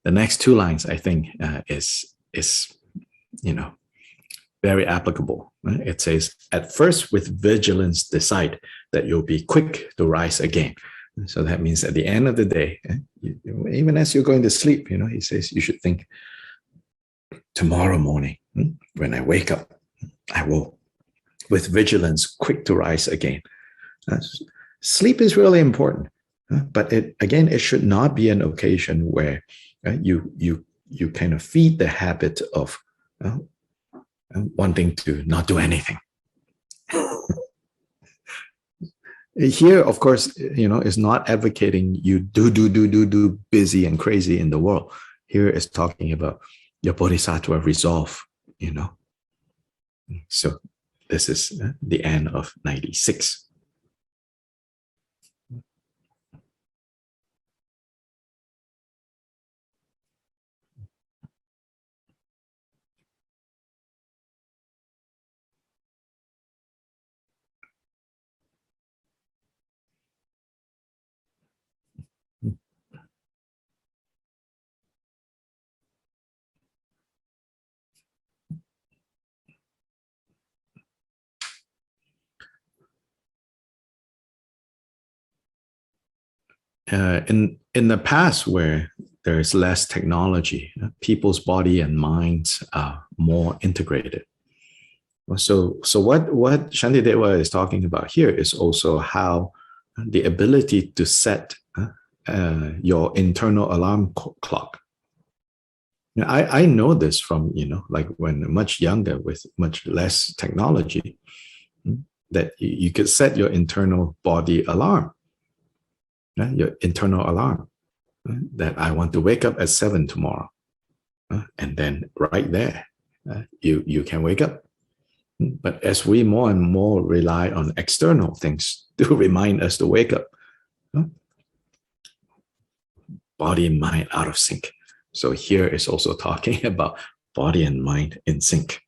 The next two lines, I think, is very applicable. Right? It says, "At first, with vigilance, decide that you'll be quick to rise again." So that means at the end of the day, even as you're going to sleep, he says you should think, tomorrow morning, when I wake up, I will, with vigilance, quick to rise again. Sleep is really important, but it should not be an occasion where you kind of feed the habit of wanting to not do anything. Here, of course, is not advocating you do busy and crazy in the world. Here is talking about your Bodhisattva resolve, So This is the end of 96. In the past, where there is less technology, people's body and minds are more integrated. So what Shantideva is talking about here is also how the ability to set your internal alarm clock. Now, I know this from, like when much younger with much less technology, that you could set your internal body alarm, your internal alarm, that I want to wake up at 7 tomorrow. And then right there, you can wake up. But as we more and more rely on external things to remind us to wake up, body and mind out of sync. So here is also talking about body and mind in sync.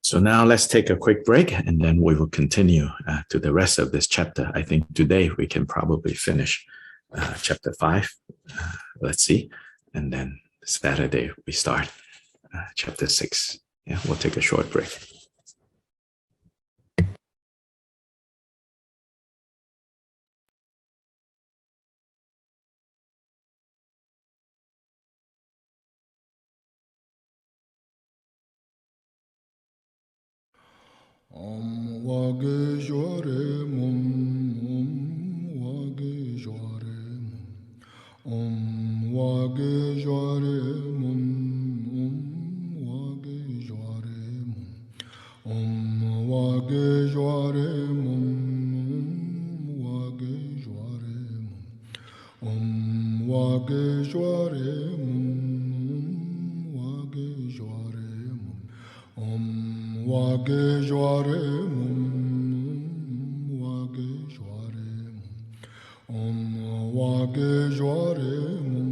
So now let's take a quick break, and then we will continue to the rest of this chapter. I think today we can probably finish chapter 5. Let's see. And then Saturday we start chapter 6. Yeah, we'll take a short break. Wage jore mum, wage jore mum, wage jore mum, wage jore mum, wage jore mum, wage jore mum, wage jore mum, wage jore mum. Wage jware mum, wage jware mum, wage jware mum, wage jware mum,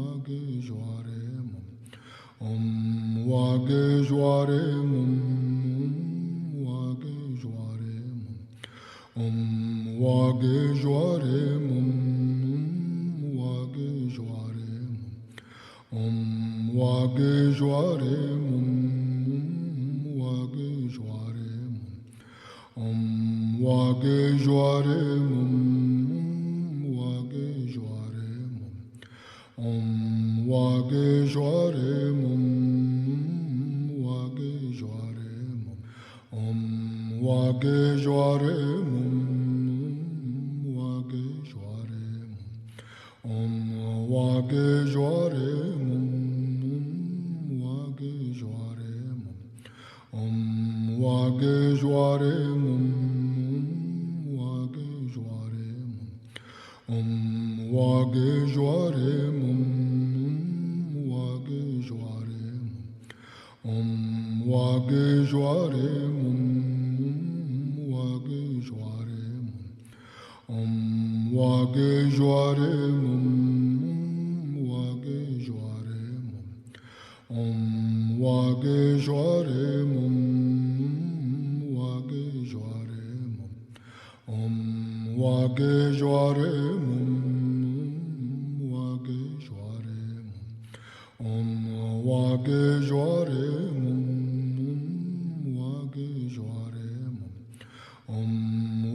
wage jware mum, wage jware mum, wage jware mum, wage jware mum, wage jware mum. Wage jware mum, wage jware mum, wage jware mum, wage jware mum, wage jware mum, wage jware mum, wage jware mum, wage jware mum, wage jware mum. Wage jware mum, wage jware mum, wage jware mum, wage jware mum, wage jware mum, wage jware mum, wage jware mum, wage jware mum, wage jware mum. Wage jware mum, wage jware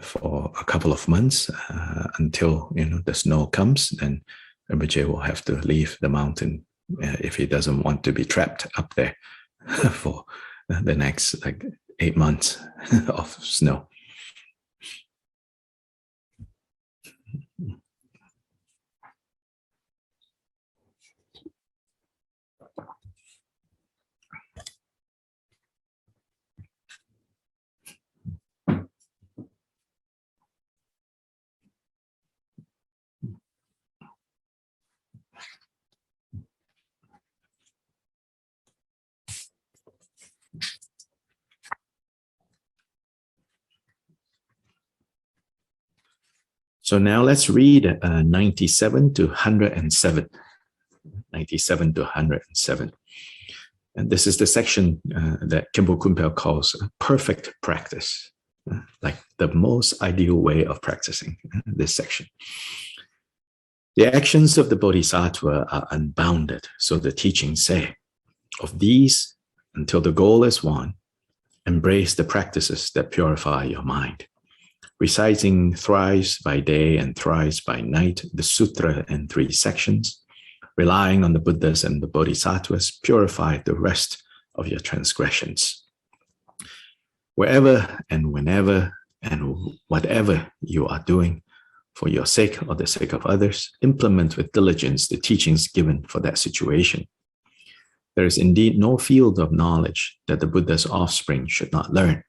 for a couple of months until the snow comes. Then Rinpoche will have to leave the mountain if he doesn't want to be trapped up there for the next 8 months of snow. So now let's read 97 to 107. 97 to 107. And this is the section that Khenpo Kumpel calls perfect practice, like the most ideal way of practicing this section. The actions of the Bodhisattva are unbounded, so the teachings say. Of these, until the goal is won, embrace the practices that purify your mind. Reciting thrice by day and thrice by night the sutra in 3 sections, relying on the Buddhas and the Bodhisattvas, purify the rest of your transgressions. Wherever and whenever and whatever you are doing, for your sake or the sake of others, implement with diligence the teachings given for that situation. There is indeed no field of knowledge that the Buddha's offspring should not learn.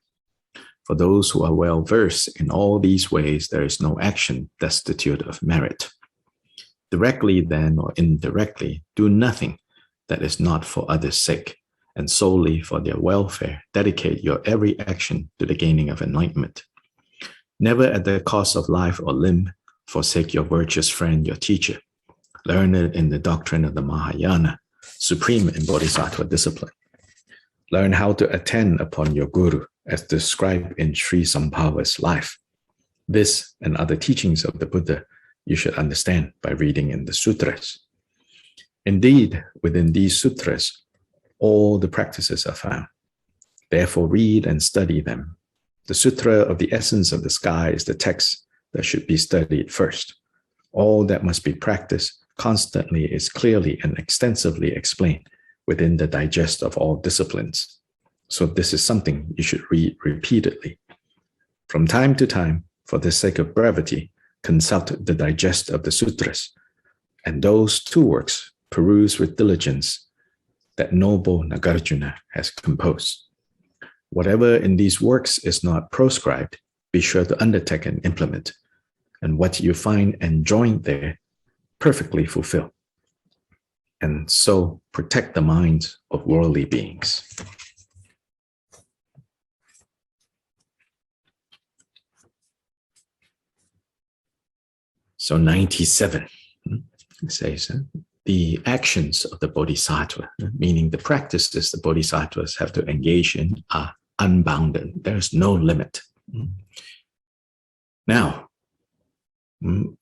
For those who are well versed in all these ways, there is no action destitute of merit. Directly then or indirectly, do nothing that is not for others' sake, and solely for their welfare, dedicate your every action to the gaining of enlightenment. Never at the cost of life or limb, forsake your virtuous friend, your teacher, learned in the doctrine of the Mahayana, supreme in Bodhisattva discipline. Learn how to attend upon your guru, as described in Sri Sambhava's life. This and other teachings of the Buddha you should understand by reading in the sutras. Indeed, within these sutras, all the practices are found. Therefore, read and study them. The Sutra of the Essence of the Sky is the text that should be studied first. All that must be practiced constantly is clearly and extensively explained within the digest of all disciplines. So this is something you should read repeatedly. From time to time, for the sake of brevity, consult the digest of the sutras, and those 2 works peruse with diligence that noble Nagarjuna has composed. Whatever in these works is not proscribed, be sure to undertake and implement, and what you find enjoined there, perfectly fulfill. And so protect the minds of worldly beings. So 97 says the actions of the Bodhisattva, meaning the practices the Bodhisattvas have to engage in, are unbounded. There's no limit. Now,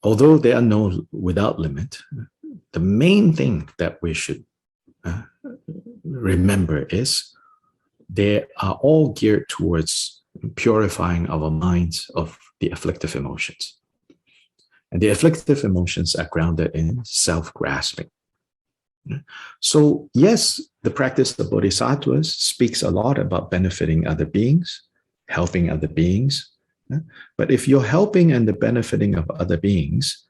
although they are no without limit, the main thing that we should remember is they are all geared towards purifying our minds of the afflictive emotions. And the afflictive emotions are grounded in self-grasping. So yes, the practice of Bodhisattvas speaks a lot about benefiting other beings, helping other beings. But if your helping and the benefiting of other beings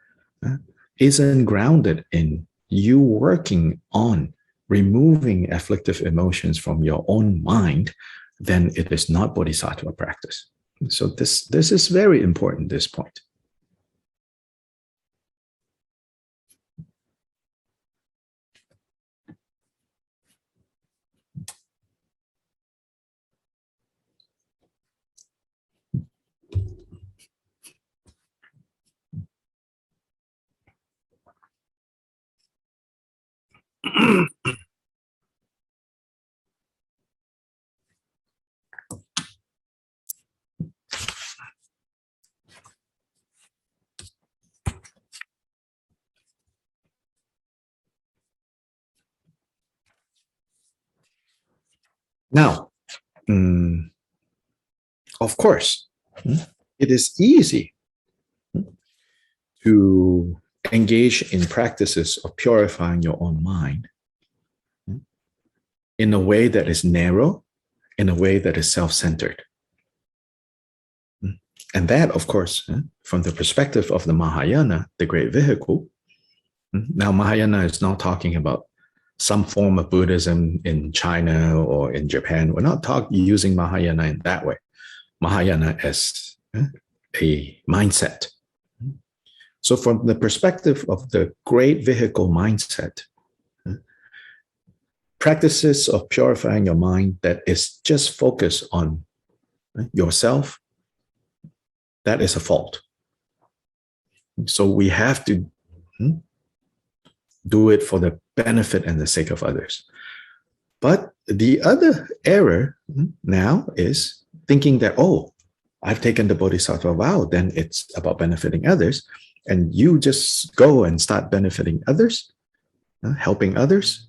isn't grounded in you working on removing afflictive emotions from your own mind, then it is not Bodhisattva practice. So this is very important, this point. Now, of course, it is easy to engage in practices of purifying your own mind in a way that is narrow, in a way that is self-centered. And that, of course, from the perspective of the Mahayana, the great vehicle, now Mahayana is not talking about some form of Buddhism in China or in Japan. We're not using Mahayana in that way. Mahayana as a mindset. So from the perspective of the great vehicle mindset, practices of purifying your mind that is just focused on yourself, that is a fault. So we have to do it for the benefit and the sake of others. But the other error now is thinking that, oh, I've taken the Bodhisattva vow, then it's about benefiting others. And you just go and start benefiting others, helping others.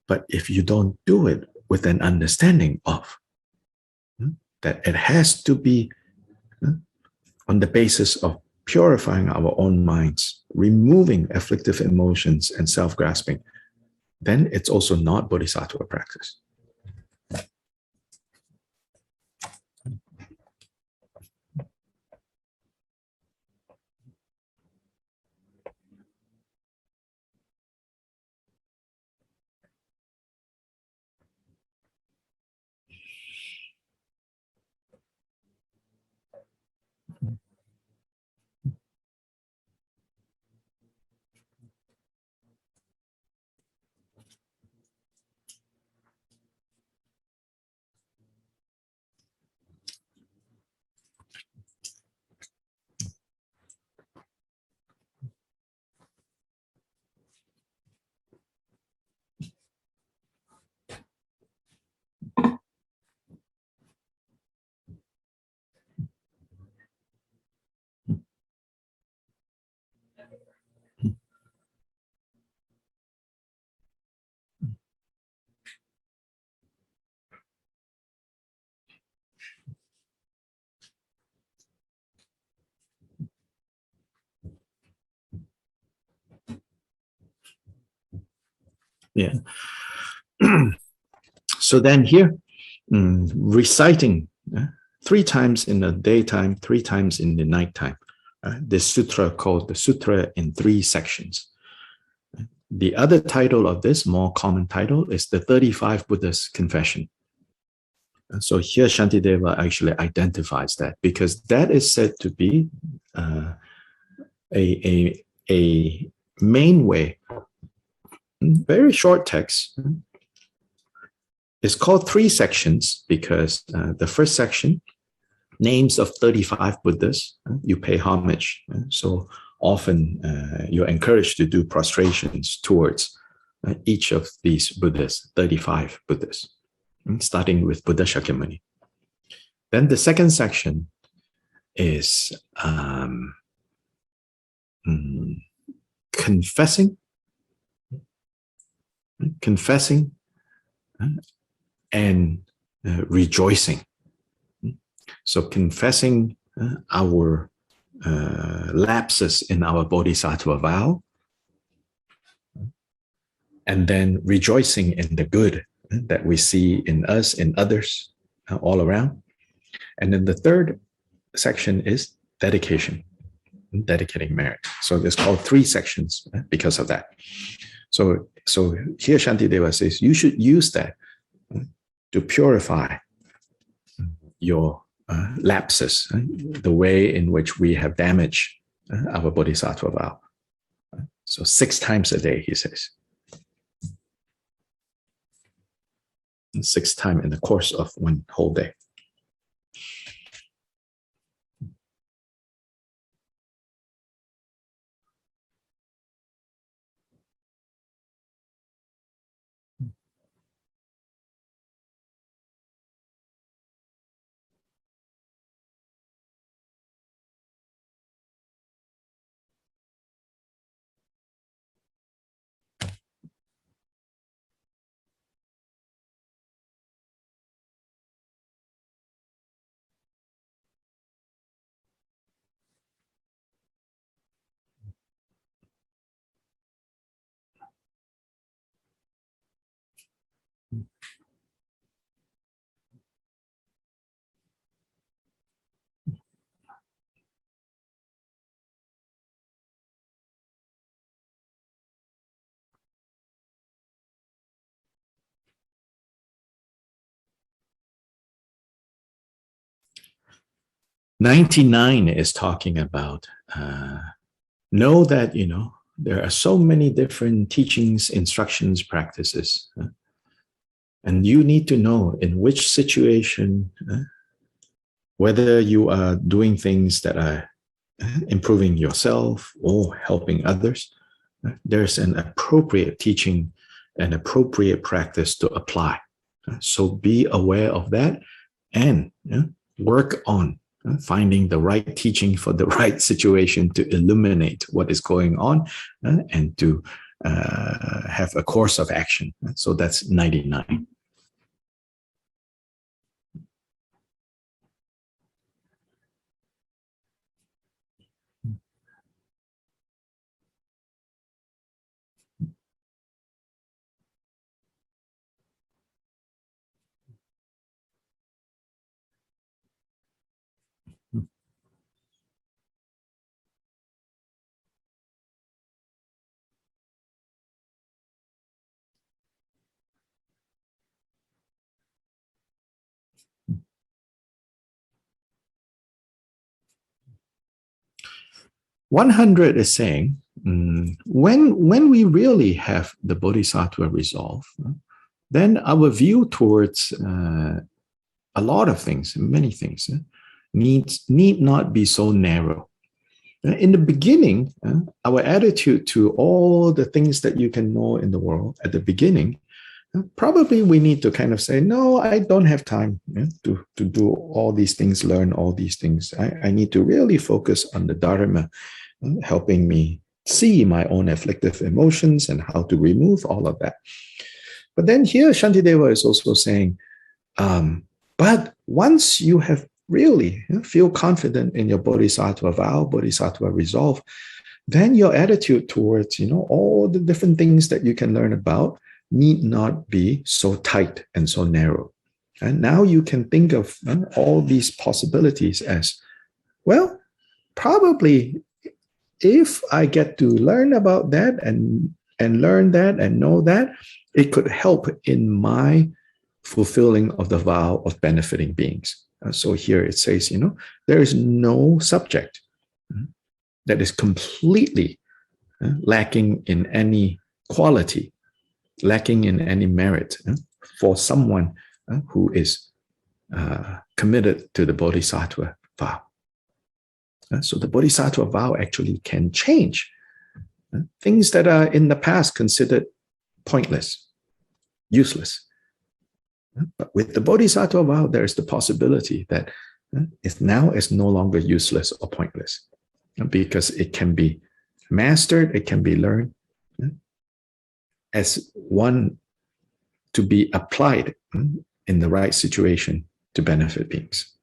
But if you don't do it with an understanding of that it has to be on the basis of purifying our own minds, removing afflictive emotions and self-grasping, then it's also not Bodhisattva practice. Yeah. So then here, reciting 3 times in the daytime, 3 times in the nighttime. This sutra called the Sutra in 3 sections. The other title of this, more common title, is the 35 Buddhas Confession. And so here Shantideva actually identifies that, because that is said to be a main way. Very short text. It's called 3 sections because the first section, names of 35 Buddhas, you pay homage. So often you're encouraged to do prostrations towards each of these Buddhas, 35 Buddhas, starting with Buddha Shakyamuni. Then the second section is confessing and rejoicing. So confessing our lapses in our Bodhisattva vow, and then rejoicing in the good that we see in us, in others, all around. And then the third section is dedication, dedicating merit. So it's called 3 sections because of that. So here Shantideva says you should use that to purify your lapses, the way in which we have damaged our Bodhisattva vow. So 6 times a day, he says. 6 times in the course of one whole day. 99 is talking about know that, there are so many different teachings, instructions, practices. And you need to know in which situation, whether you are doing things that are improving yourself or helping others, there's an appropriate teaching, an appropriate practice to apply. So be aware of that and work on finding the right teaching for the right situation to illuminate what is going on and to have a course of action. So that's 99. "100 is saying, when we really have the Bodhisattva resolve, then our view towards a lot of things, many things, need not be so narrow. In the beginning, our attitude to all the things that you can know in the world at the beginning, probably we need to kind of say, no, I don't have time to do all these things, learn all these things. I need to really focus on the Dharma, helping me see my own afflictive emotions and how to remove all of that. But then here, Shantideva is also saying, but once you have really feel confident in your Bodhisattva vow, Bodhisattva resolve, then your attitude towards all the different things that you can learn about need not be so tight and so narrow. And now you can think of all these possibilities as, well, probably if I get to learn about that and learn that and know that, it could help in my fulfilling of the vow of benefiting beings. So here it says, there is no subject that is completely lacking in any quality, lacking in any merit for someone who is committed to the Bodhisattva vow. So the Bodhisattva vow actually can change things that are in the past considered pointless, useless. But with the Bodhisattva vow, there is the possibility that it now is no longer useless or pointless because it can be mastered, it can be learned as one to be applied in the right situation to benefit beings.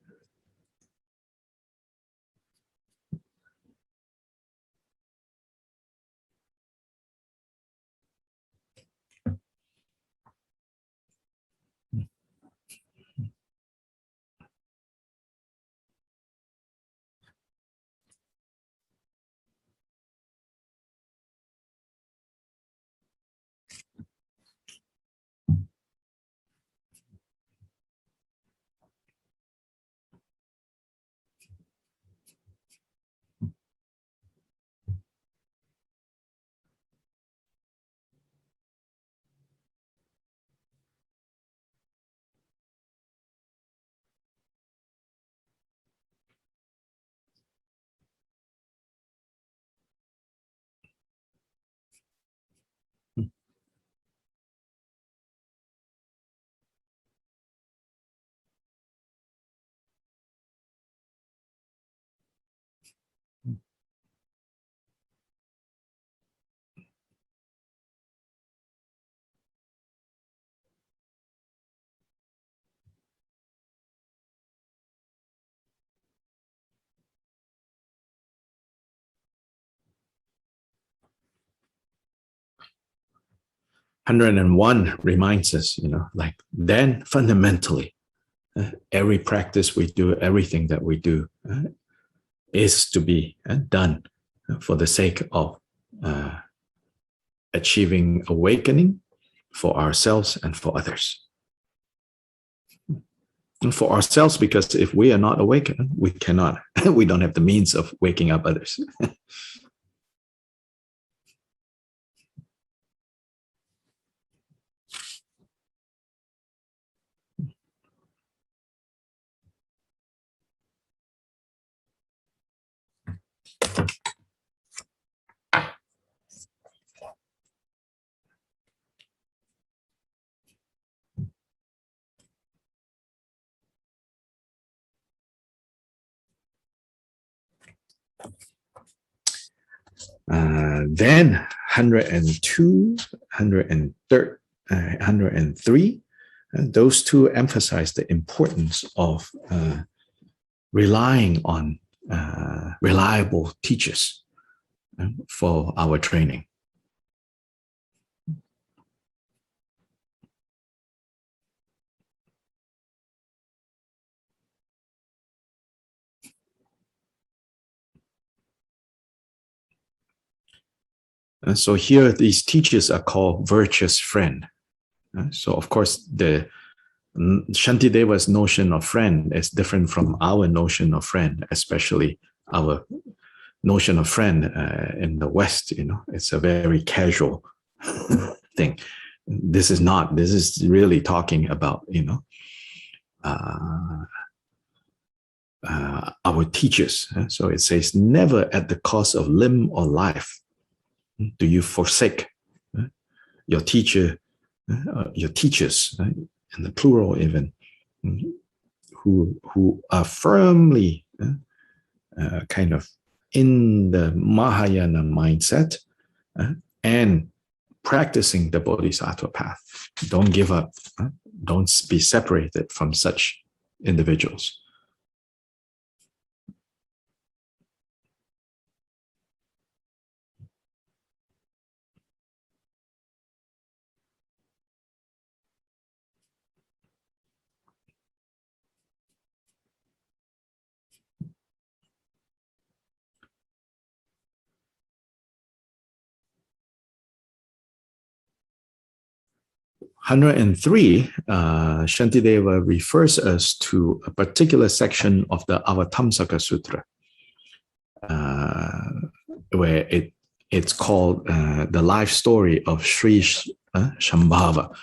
"101 reminds us, then fundamentally, every practice we do, everything that we do is to be done for the sake of achieving awakening for ourselves and for others. And for ourselves, because if we are not awakened, we cannot we don't have the means of waking up others. Then 102, 103, those two emphasize the importance of relying on reliable teachers for our training. So here, these teachers are called virtuous friend. So of course, the Shantideva's notion of friend is different from our notion of friend, especially our notion of friend in the West. It's a very casual thing. This is not. This is really talking about our teachers. So it says, never at the cost of limb or life do you forsake your teacher, your teachers, in the plural even, who are firmly kind of in the Mahayana mindset and practicing the Bodhisattva path. Don't give up. Don't be separated from such individuals. Hundred and three, Shantideva refers us to a particular section of the Avatamsaka Sutra, where it's called the life story of Sri Shambhava.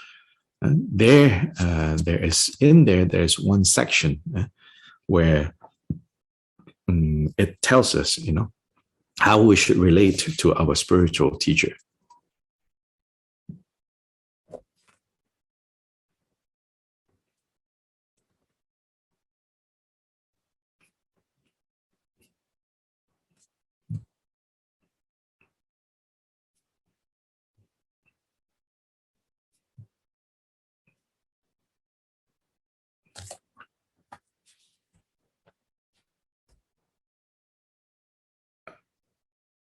There's one section where it tells us, how we should relate to our spiritual teacher.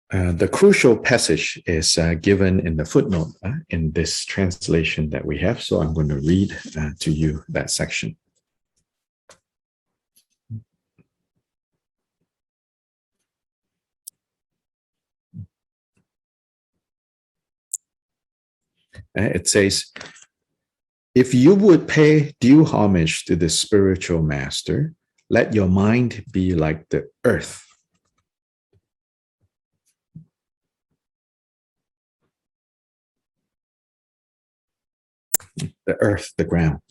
The crucial passage is given in the footnote in this translation that we have. So I'm going to read to you that section. It says, if you would pay due homage to the spiritual master, let your mind be like the earth. The earth, the ground.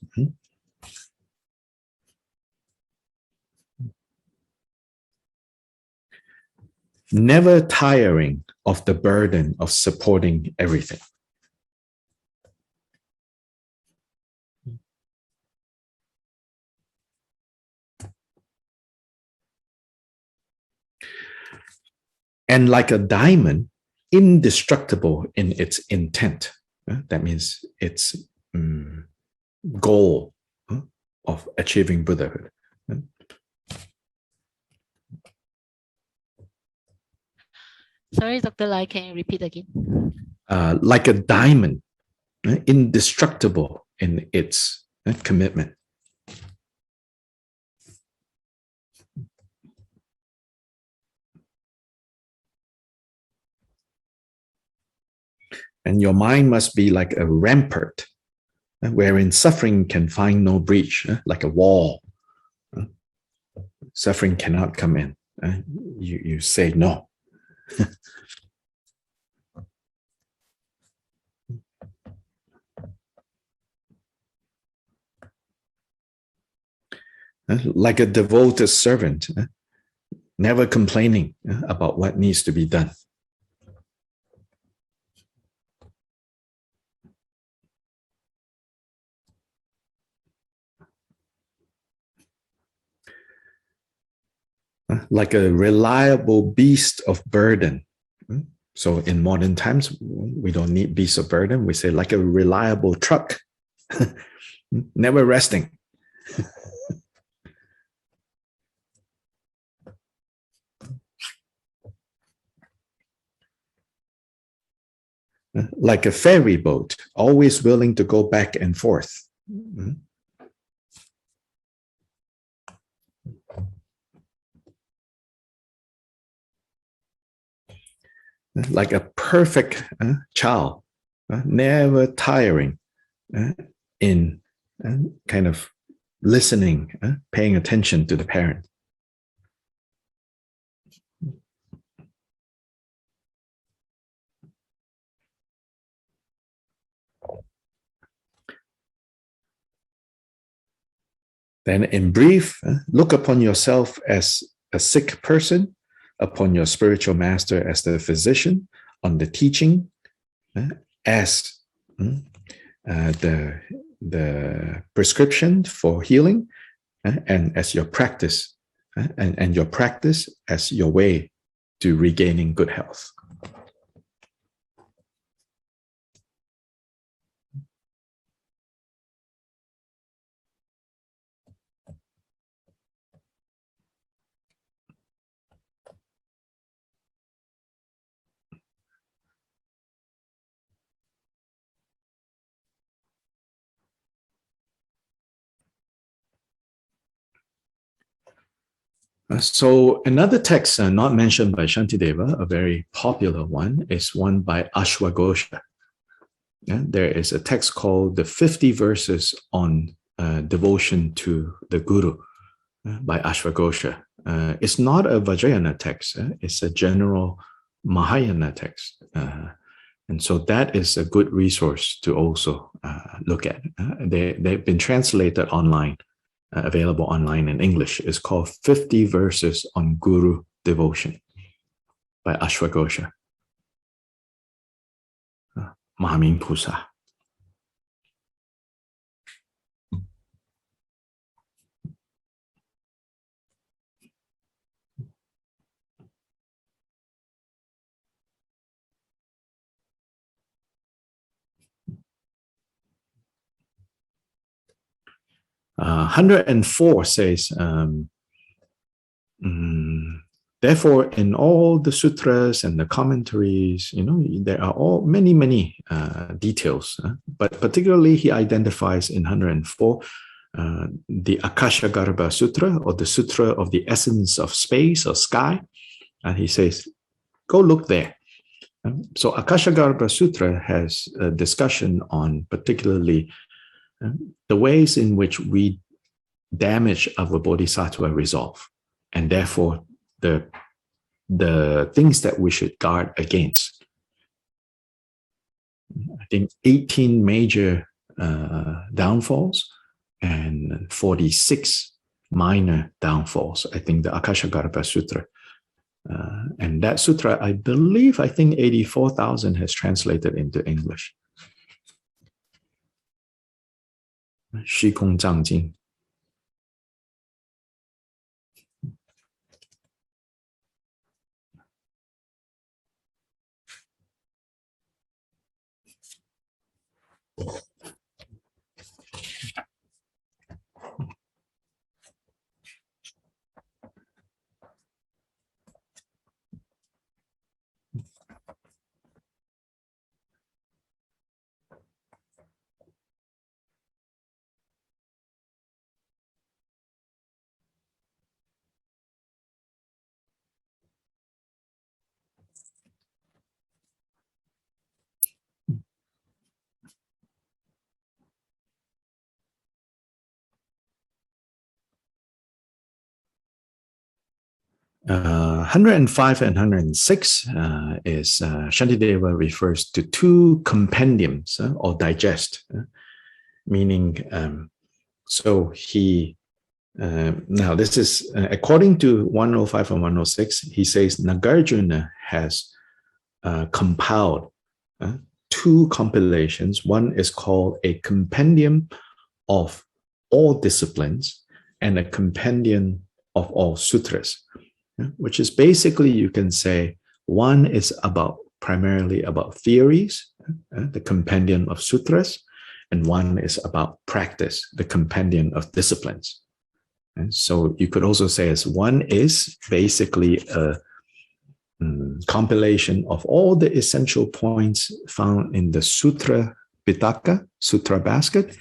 Never tiring of the burden of supporting everything. And like a diamond, indestructible in its intent. That means its goal of achieving Buddhahood. Sorry, Dr. Lai, can you repeat again? Like a diamond, indestructible in its commitment. And your mind must be like a rampart, wherein suffering can find no breach, like a wall. Suffering cannot come in. you say no. Like a devoted servant, never complaining about what needs to be done. Like a reliable beast of burden. So in modern times, we don't need beast of burden. We say like a reliable truck, never resting. Like a ferry boat, always willing to go back and forth. Like a perfect child, never tiring in kind of listening, paying attention to the parent. Then in brief, look upon yourself as a sick person, upon your spiritual master as the physician, on the teaching as the prescription for healing, and as your practice, and your practice as your way to regaining good health. So another text not mentioned by Shantideva, a very popular one, is one by Ashwagosha. There is a text called the 50 Verses on Devotion to the Guru by Ashwagosha. It's not a Vajrayana text. It's a general Mahayana text. And so that is a good resource to also look at. They've been translated online. Available online in English. Is called 50 Verses on Guru Devotion by Ashwagosha. Mahaming Pusa. Uh, 104 says, therefore, in all the sutras and the commentaries, there are many details. But particularly, he identifies in 104 the Akashagarbha Sutra, or the Sutra of the Essence of Space or Sky. And he says, go look there. So Akashagarbha Sutra has a discussion on particularly the ways in which we damage our bodhisattva resolve, and therefore the things that we should guard against. I think 18 major downfalls and 46 minor downfalls. I think the Akashagarbha Sutra. And that sutra, I think 84,000 has translated into English. 虚空藏经105 and 106 is Shantideva refers to two compendiums or digest, meaning so he now this is according to 105 and 106. He says Nagarjuna has compiled two compilations. One is called a compendium of all disciplines and a compendium of all sutras, which is basically, you can say, one is about primarily about theories, the compendium of sutras, and one is about practice, the compendium of disciplines. And so you could also say as one is basically a compilation of all the essential points found in the Sutra Pitaka, Sutra basket,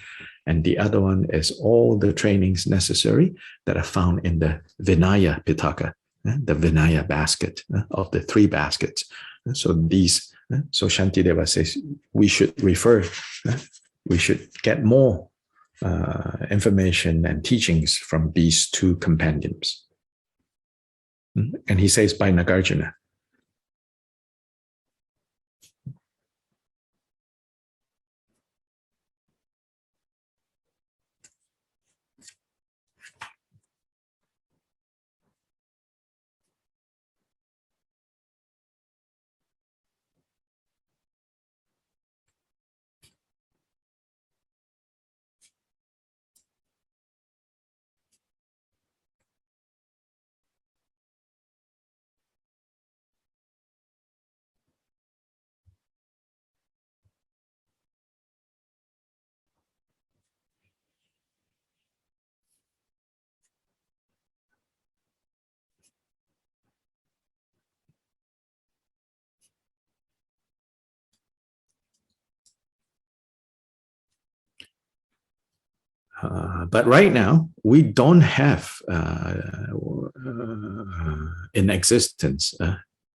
and the other one is all the trainings necessary that are found in the Vinaya Pitaka, the Vinaya basket of the three baskets. So these, so Shantideva says we should refer, we should get more information and teachings from these two compendiums. And he says by Nagarjuna. But right now, we don't have in existence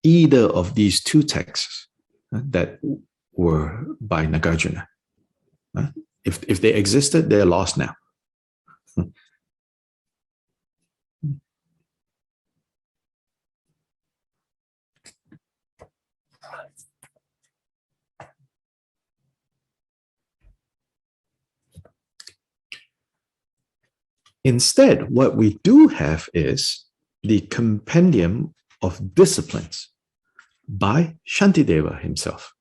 either of these two texts that were by Nagarjuna. If they existed, they're lost now. Instead, what we do have is the compendium of disciplines by Shantideva himself.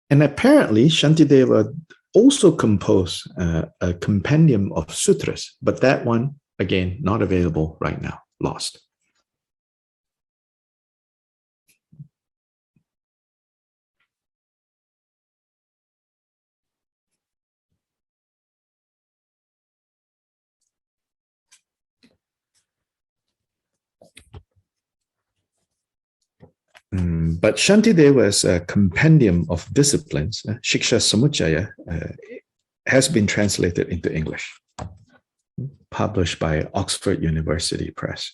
And apparently, Shantideva also composed a compendium of sutras, but that one, again, not available right now, lost. But Shantideva's compendium of disciplines, Shiksha Samuchaya, has been translated into English, published by Oxford University Press.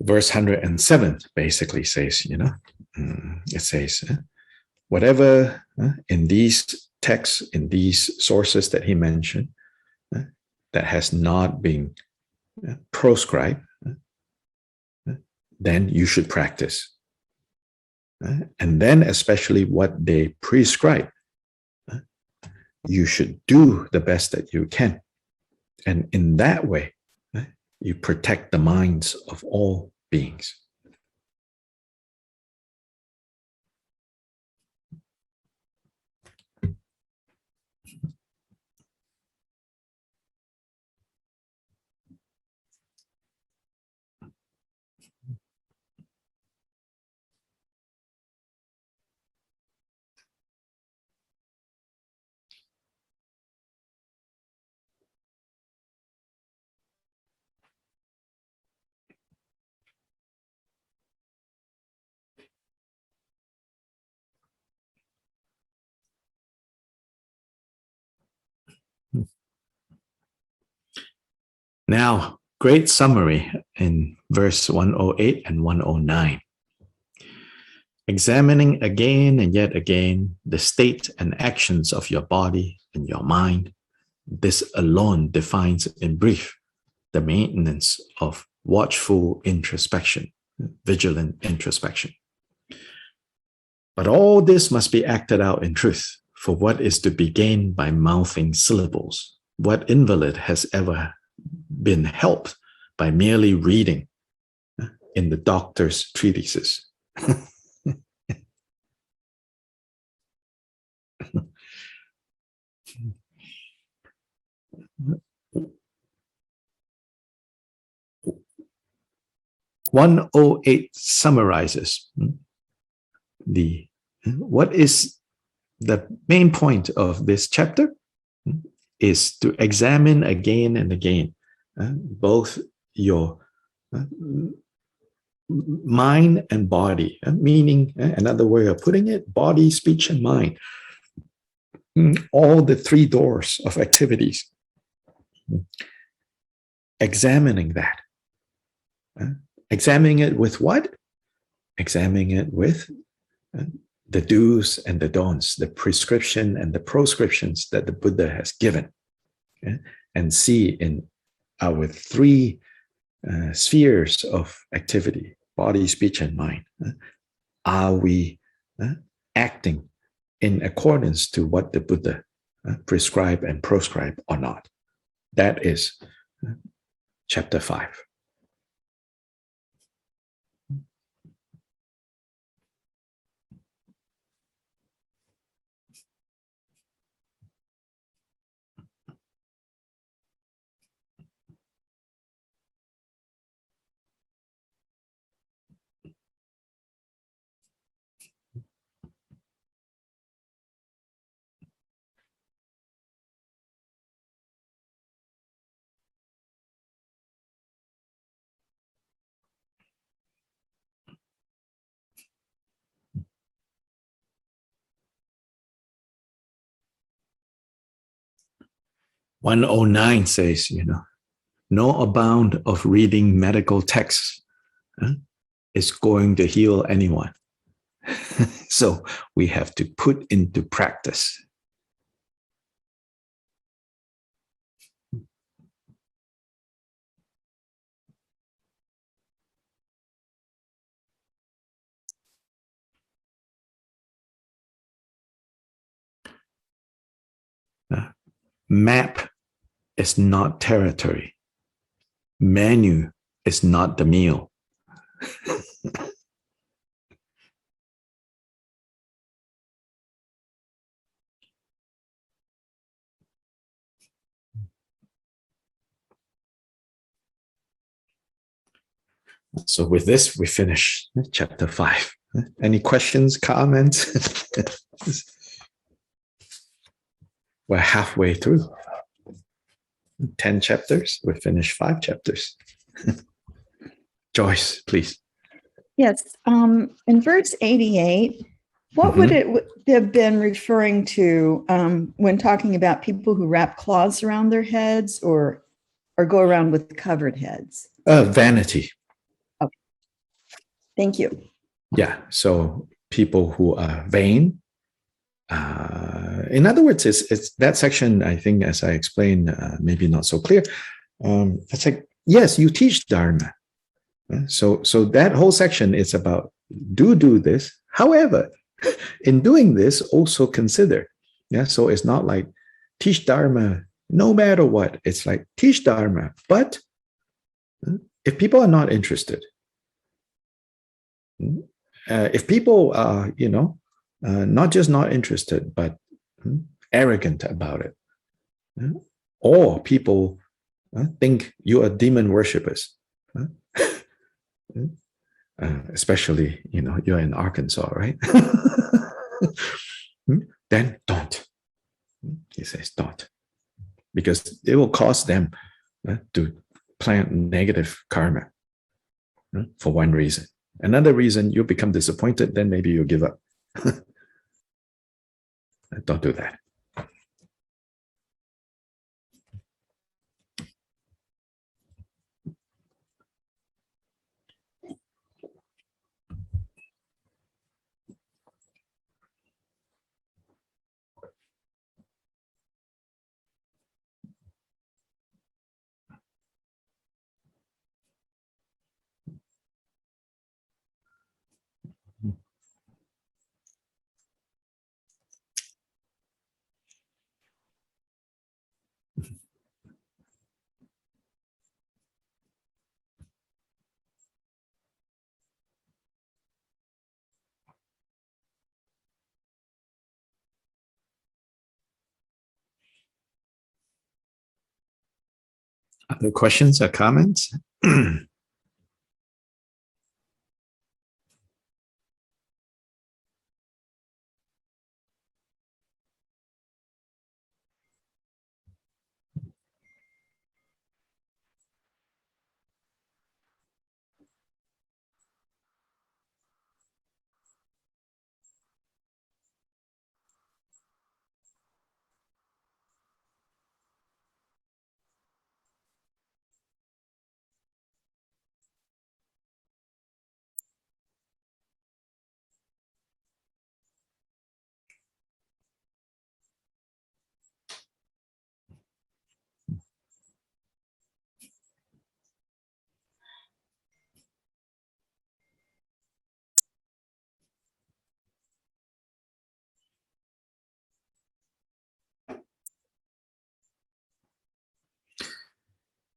Verse 107 basically says, it says, whatever in these texts, in these sources that he mentioned, that has not been proscribed, then you should practice. And then especially what they prescribe, you should do the best that you can. And in that way, you protect the minds of all beings. Now, great summary in verse 108 and 109. Examining again and yet again the state and actions of your body and your mind, this alone defines in brief the maintenance of watchful introspection, vigilant introspection. But all this must be acted out in truth, for what is to be gained by mouthing syllables? What invalid has ever been helped by merely reading in the doctor's treatises? (108) summarizes what is the main point of this chapter is to examine again and again both your mind and body, meaning another way of putting it, body, speech, and mind. All the three doors of activities. Examining that. Examining it with what? Examining it with the do's and the don'ts, the prescription and the proscriptions that the Buddha has given. And see in our three spheres of activity, body, speech, and mind, are we acting in accordance to what the Buddha prescribed and proscribed or not? That is chapter 5. (109) says, no amount of reading medical texts is going to heal anyone. So we have to put into practice. Map is not territory. Menu is not the meal. So with this, we finish chapter 5. Any questions, comments? We're halfway through. 10 chapters. We finished 5 chapters. Joyce, please. Yes. In verse 88, what would it have been referring to when talking about people who wrap cloths around their heads or go around with covered heads? Vanity. Okay. Thank you. Yeah. So people who are vain. In other words, it's that section, I think, as I explained, maybe not so clear. It's like, yes, you teach Dharma. So that whole section is about do this. However, in doing this, also consider. Yeah. So it's not like teach Dharma no matter what. It's like teach Dharma. But if people are not interested, if people are, not just not interested, but arrogant about it, or people think you are demon worshippers, especially, you're in Arkansas, right? Then don't. He says don't, because it will cause them to plant negative karma for one reason. Another reason, you become disappointed, then maybe you give up. Don't do that. Other questions or comments?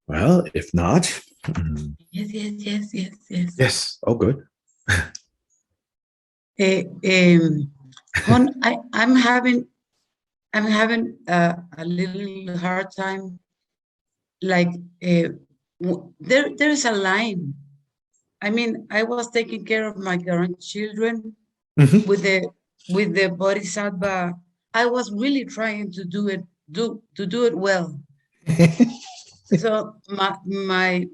Well, if not, Yes. yes. Oh, good. Hon, I'm having a little hard time. Like there's a line. I mean, I was taking care of my grandchildren Mhm. with the Bodhisattva. I was really trying to do it well. So my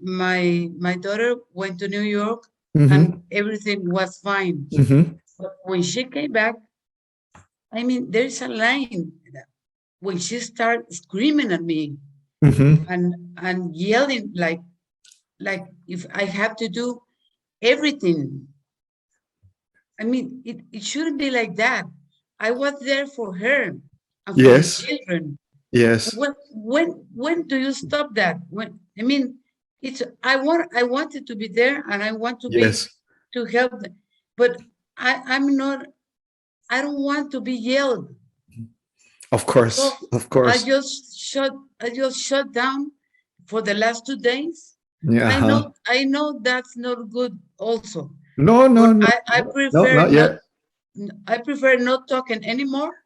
daughter went to New York Mhm. and everything was fine. Mhm. But when she came back, I mean, there's a line when she started screaming at me Mhm. and yelling like if I have to do everything. I mean, it shouldn't be like that. I was there for her and for the Yes. children. Yes. When do you stop that? When I mean, it's I wanted to be there and I want to be Yes. to help them, but I'm not. I don't want to be yelled. Of course. So Of course. I just shut down for the last 2 days. Yeah. I know that's not good also. No, no, But no. I No, prefer not yet. I prefer not talking anymore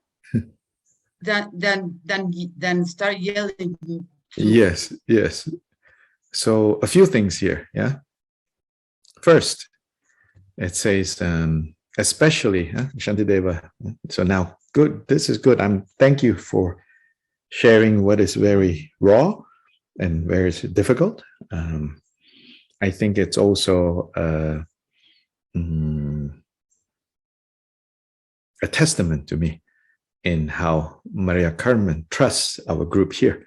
than start yelling too. Yes. Yes. So a few things here. Yeah. First, it says, especially Shantideva. So now, good. This is good. Thank you for sharing what is very raw and very difficult. I think it's also a testament to me in how Maria Carmen trusts our group here,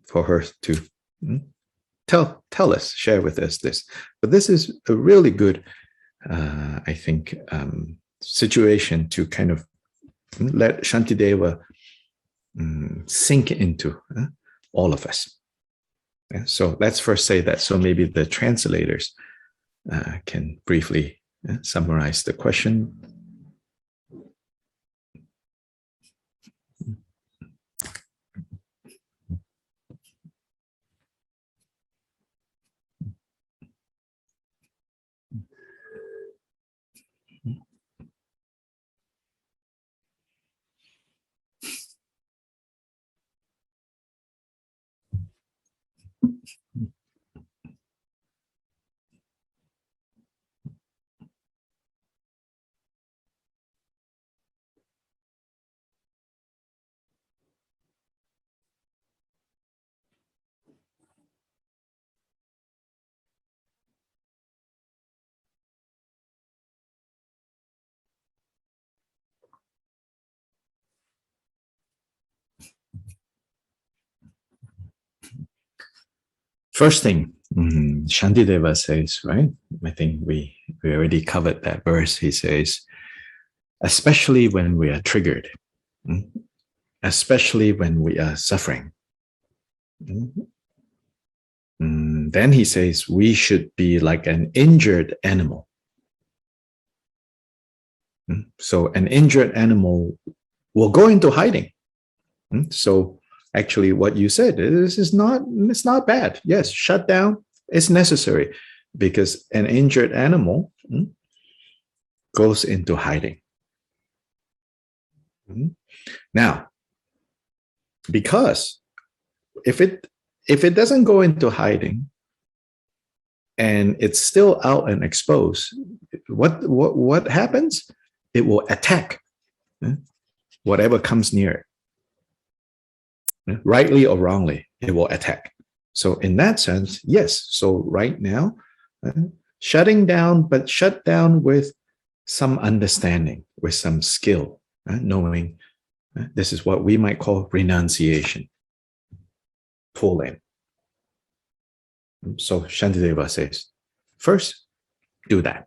for her to tell us, share with us this. But this is a really good, I think, situation to kind of let Shantideva sink into all of us. Yeah, so let's first say that. So maybe the translators can briefly summarize the question. First thing, Shantideva says, right? I think we already covered that verse. He says, especially when we are triggered, especially when we are suffering. Then he says, we should be like an injured animal. So an injured animal will go into hiding. So actually what you said, it's not bad. Yes, shut down. It's necessary because an injured animal goes into hiding. Now, because if it if it doesn't go into hiding and it's still out and exposed, what happens? It will attack whatever comes near it. Rightly or wrongly, it will attack. So in that sense, yes. So right now, shutting down, but shut down with some understanding, with some skill, knowing this is what we might call renunciation. Pull in. So Shantideva says, first, do that.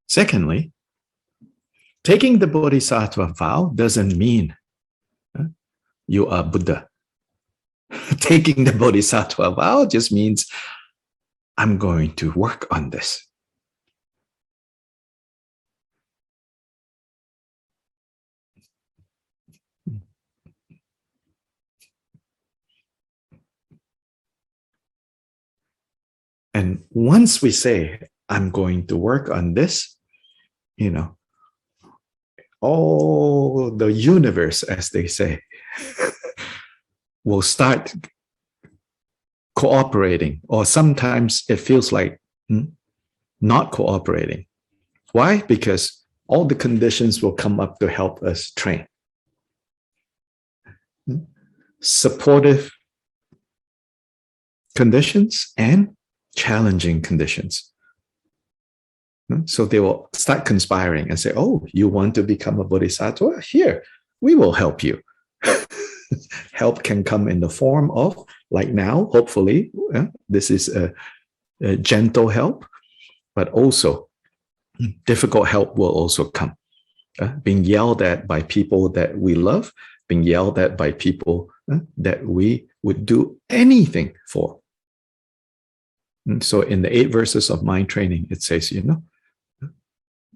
Secondly, taking the Bodhisattva vow doesn't mean you are Buddha. Taking the Bodhisattva vow just means I'm going to work on this. And once we say, I'm going to work on this, all the universe, as they say, will start cooperating, or sometimes it feels like not cooperating. Why? Because all the conditions will come up to help us train. Supportive conditions and challenging conditions. So they will start conspiring and say, oh, you want to become a bodhisattva? Here, we will help you. Help can come in the form of, like now, hopefully, this is a gentle help, but also difficult help will also come. Being yelled at by people that we love, being yelled at by people that we would do anything for. And so in the 8 verses of mind training, it says,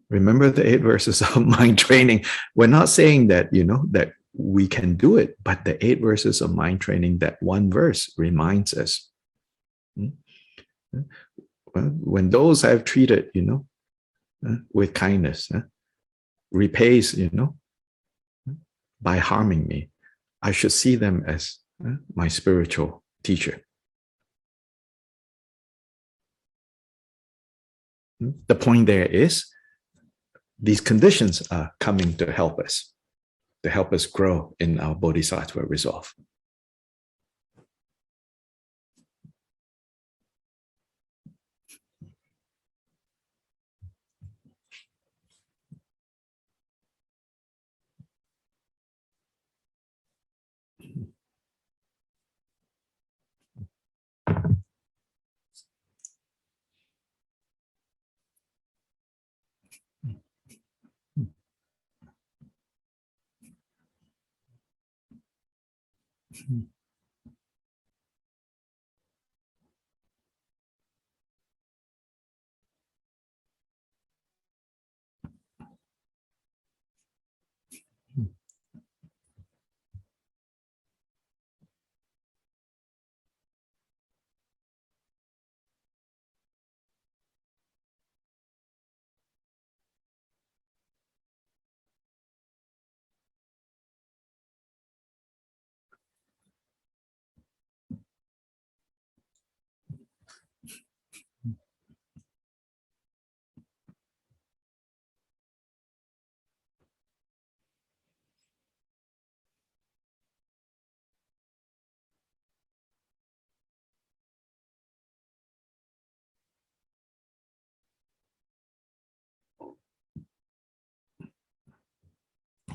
remember the 8 verses of mind training. We're not saying that, that we can do it, but the 8 verses of mind training, that one verse reminds us. When those I've treated, with kindness, repays, by harming me, I should see them as my spiritual teacher. The point there is, these conditions are coming to help us grow in our bodhisattva resolve.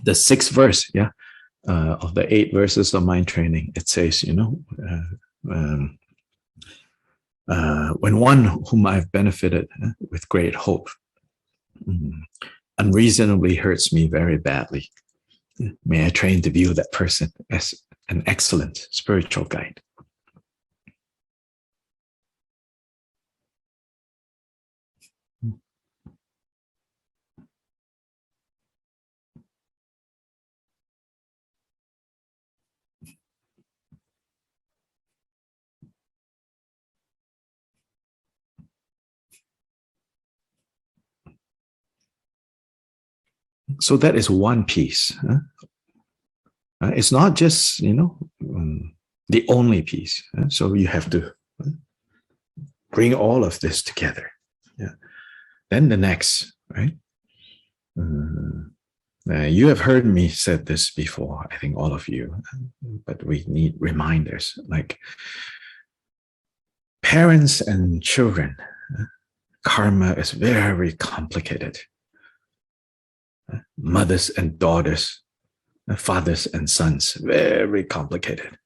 the 6th verse, of the 8 verses of mind training. It says, when one whom I've benefited with great hope unreasonably hurts me very badly, may I train to view that person as an excellent spiritual guide. So that is one piece. It's not just, the only piece. So you have to bring all of this together. Yeah. Then the next, right? You have heard me said this before, I think all of you, but we need reminders. Like parents and children, karma is very complicated. Mothers and daughters, fathers and sons, very complicated.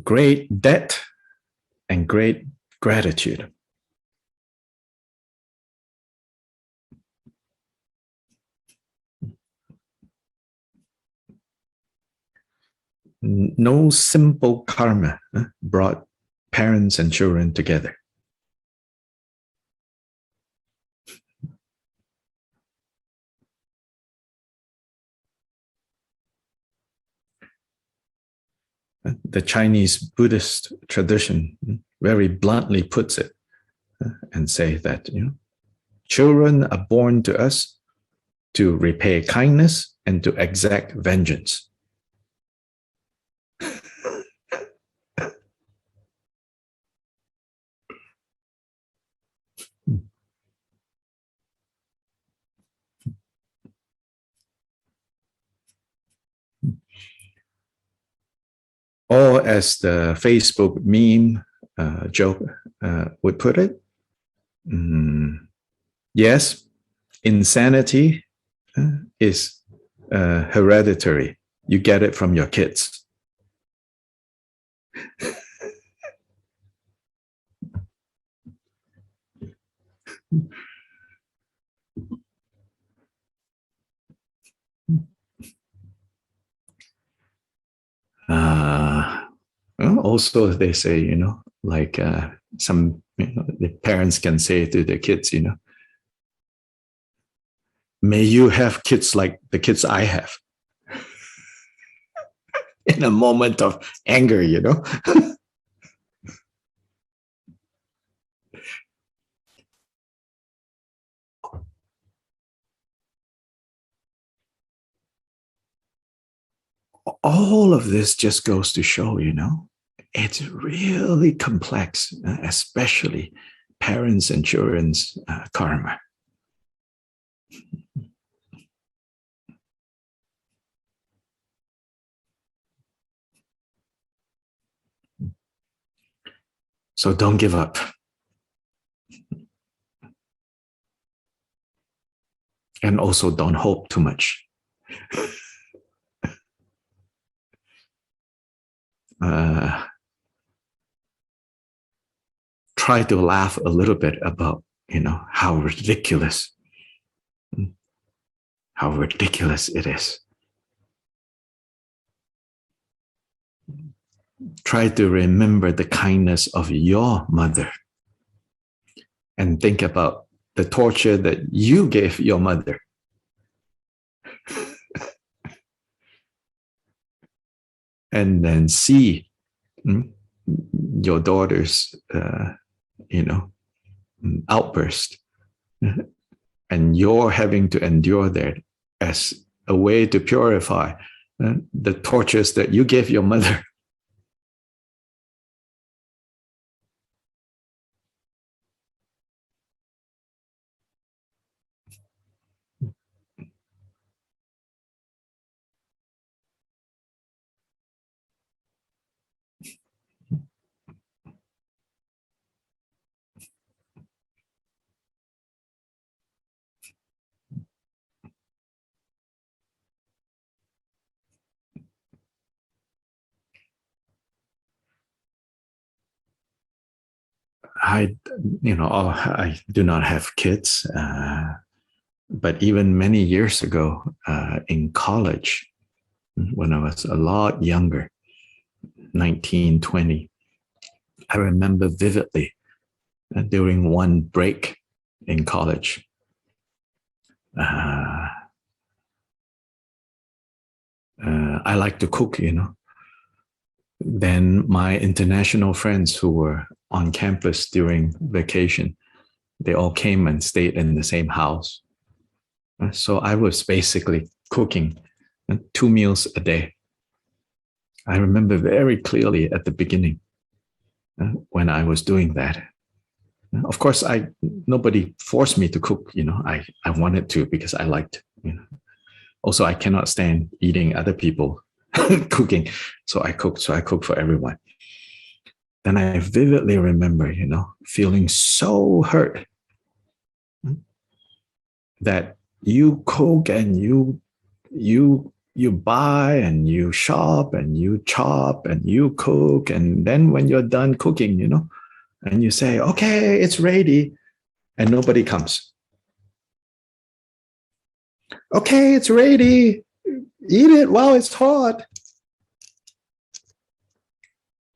Great debt and great gratitude. No simple karma brought parents and children together. The Chinese Buddhist tradition very bluntly puts it and say that children are born to us to repay kindness and to exact vengeance. Or as the Facebook meme joke would put it, yes, insanity is hereditary. You get it from your kids. Also, they say, like some the parents can say to their kids, may you have kids like the kids I have. In a moment of anger, All of this just goes to show, it's really complex, especially parents and children's karma. So don't give up. And also don't hope too much. Try to laugh a little bit about, how ridiculous it is. Try to remember the kindness of your mother and think about the torture that you gave your mother. And then see your daughter's, outburst. And you're having to endure that as a way to purify the tortures that you gave your mother. I do not have kids, but even many years ago in college, when I was a lot younger, 19, 20, I remember vividly during one break in college, I like to cook, Then my international friends who were on campus during vacation, they all came and stayed in the same house. So I was basically cooking 2 meals a day. I remember very clearly at the beginning when I was doing that. Of course, nobody forced me to cook. I wanted to because I liked. Also, I cannot stand eating other people cooking, so I cooked. So I cooked for everyone. Then I vividly remember, feeling so hurt that you cook and you buy and you shop and you chop and you cook, and then when you're done cooking, and you say, okay, it's ready, and nobody comes. Okay, it's ready. Eat it while it's hot.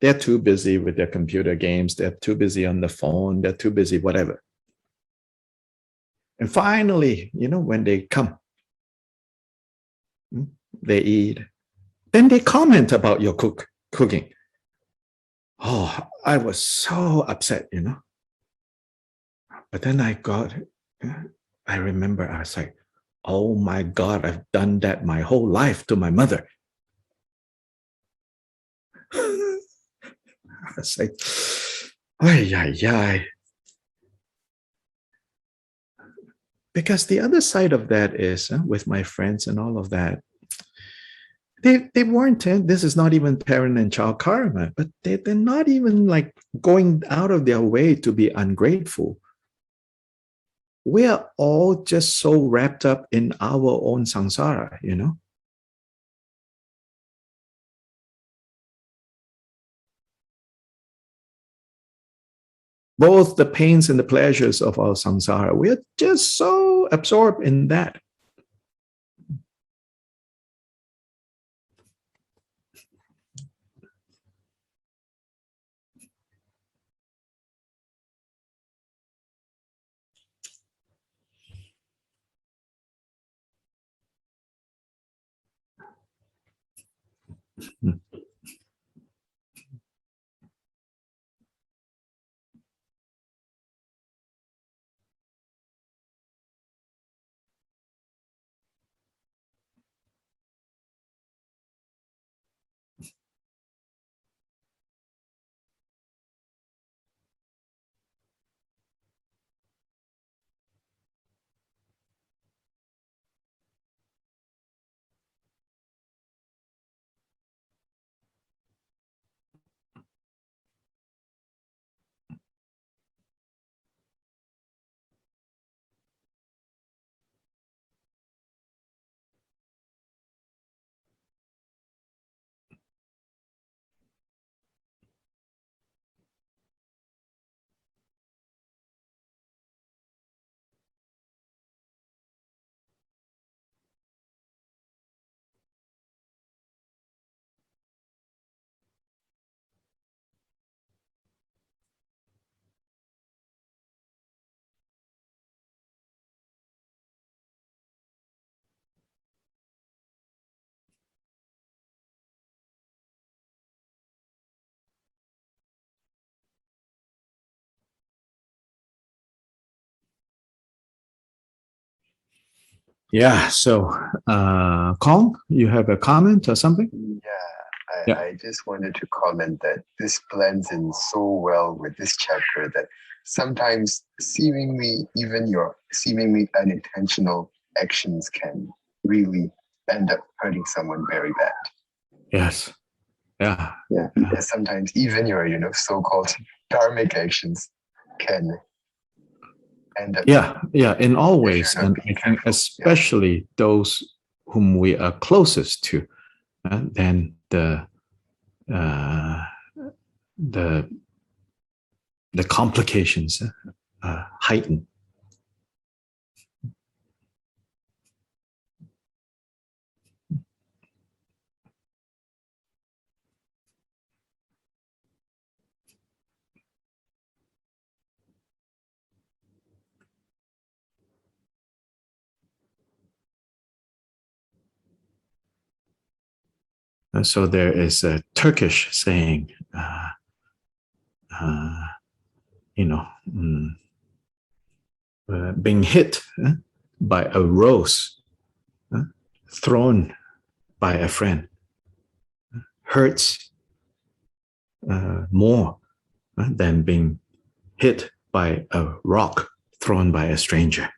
They're too busy with their computer games. They're too busy on the phone. They're too busy, whatever. And finally, when they come, they eat. Then they comment about your cooking. Oh, I was so upset, But then I remember I was like, oh my God, I've done that my whole life to my mother. I was like, ay. Because the other side of that is, with my friends and all of that, they weren't, this is not even parent and child karma, but they're not even like going out of their way to be ungrateful. We are all just so wrapped up in our own samsara, Both the pains and the pleasures of our samsara, we are just so absorbed in that. Yeah, so Kong, you have a comment or something? Yeah, I just wanted to comment that this blends in so well with this chapter that sometimes seemingly even your seemingly unintentional actions can really end up hurting someone very bad. Yes. Yeah. And sometimes even your so-called dharmic actions can end up in all ways, and I think especially those whom we are closest to, then the the complications heighten. And so there is a Turkish saying, being hit by a rose thrown by a friend hurts more than being hit by a rock thrown by a stranger.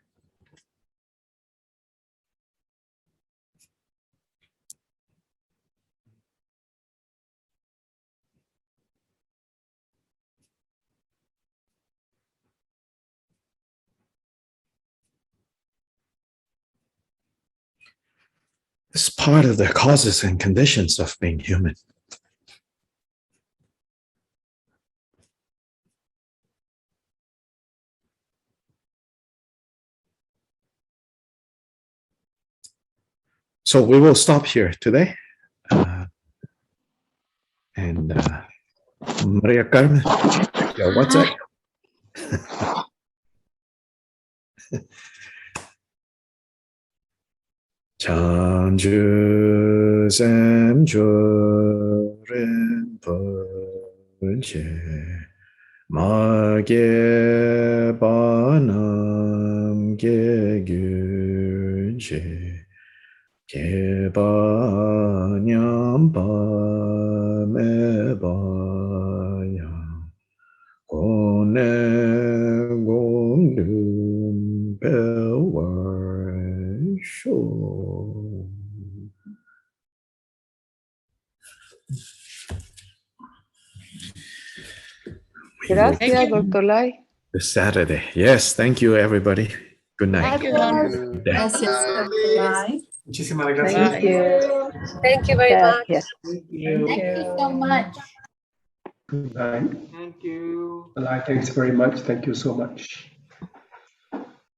It's part of the causes and conditions of being human. So we will stop here today. And Maria Carmen, yeah, what's that? Chanju Samjo Rinpoche Mage Banam Ge Gyunche Ke Ba Nyam Ba Me Ba Yang Kone Gom Dum Pe War Sho. Gracias, Dr. Lai. This Saturday. Yes, thank you, everybody. Good night. Gracias, Dr. Lai. Muchísimas gracias. Thank you. Thank you very much. Gracias. Thank you. Thank you so much. Good night. Thank you. Thanks very much. Thank you so much.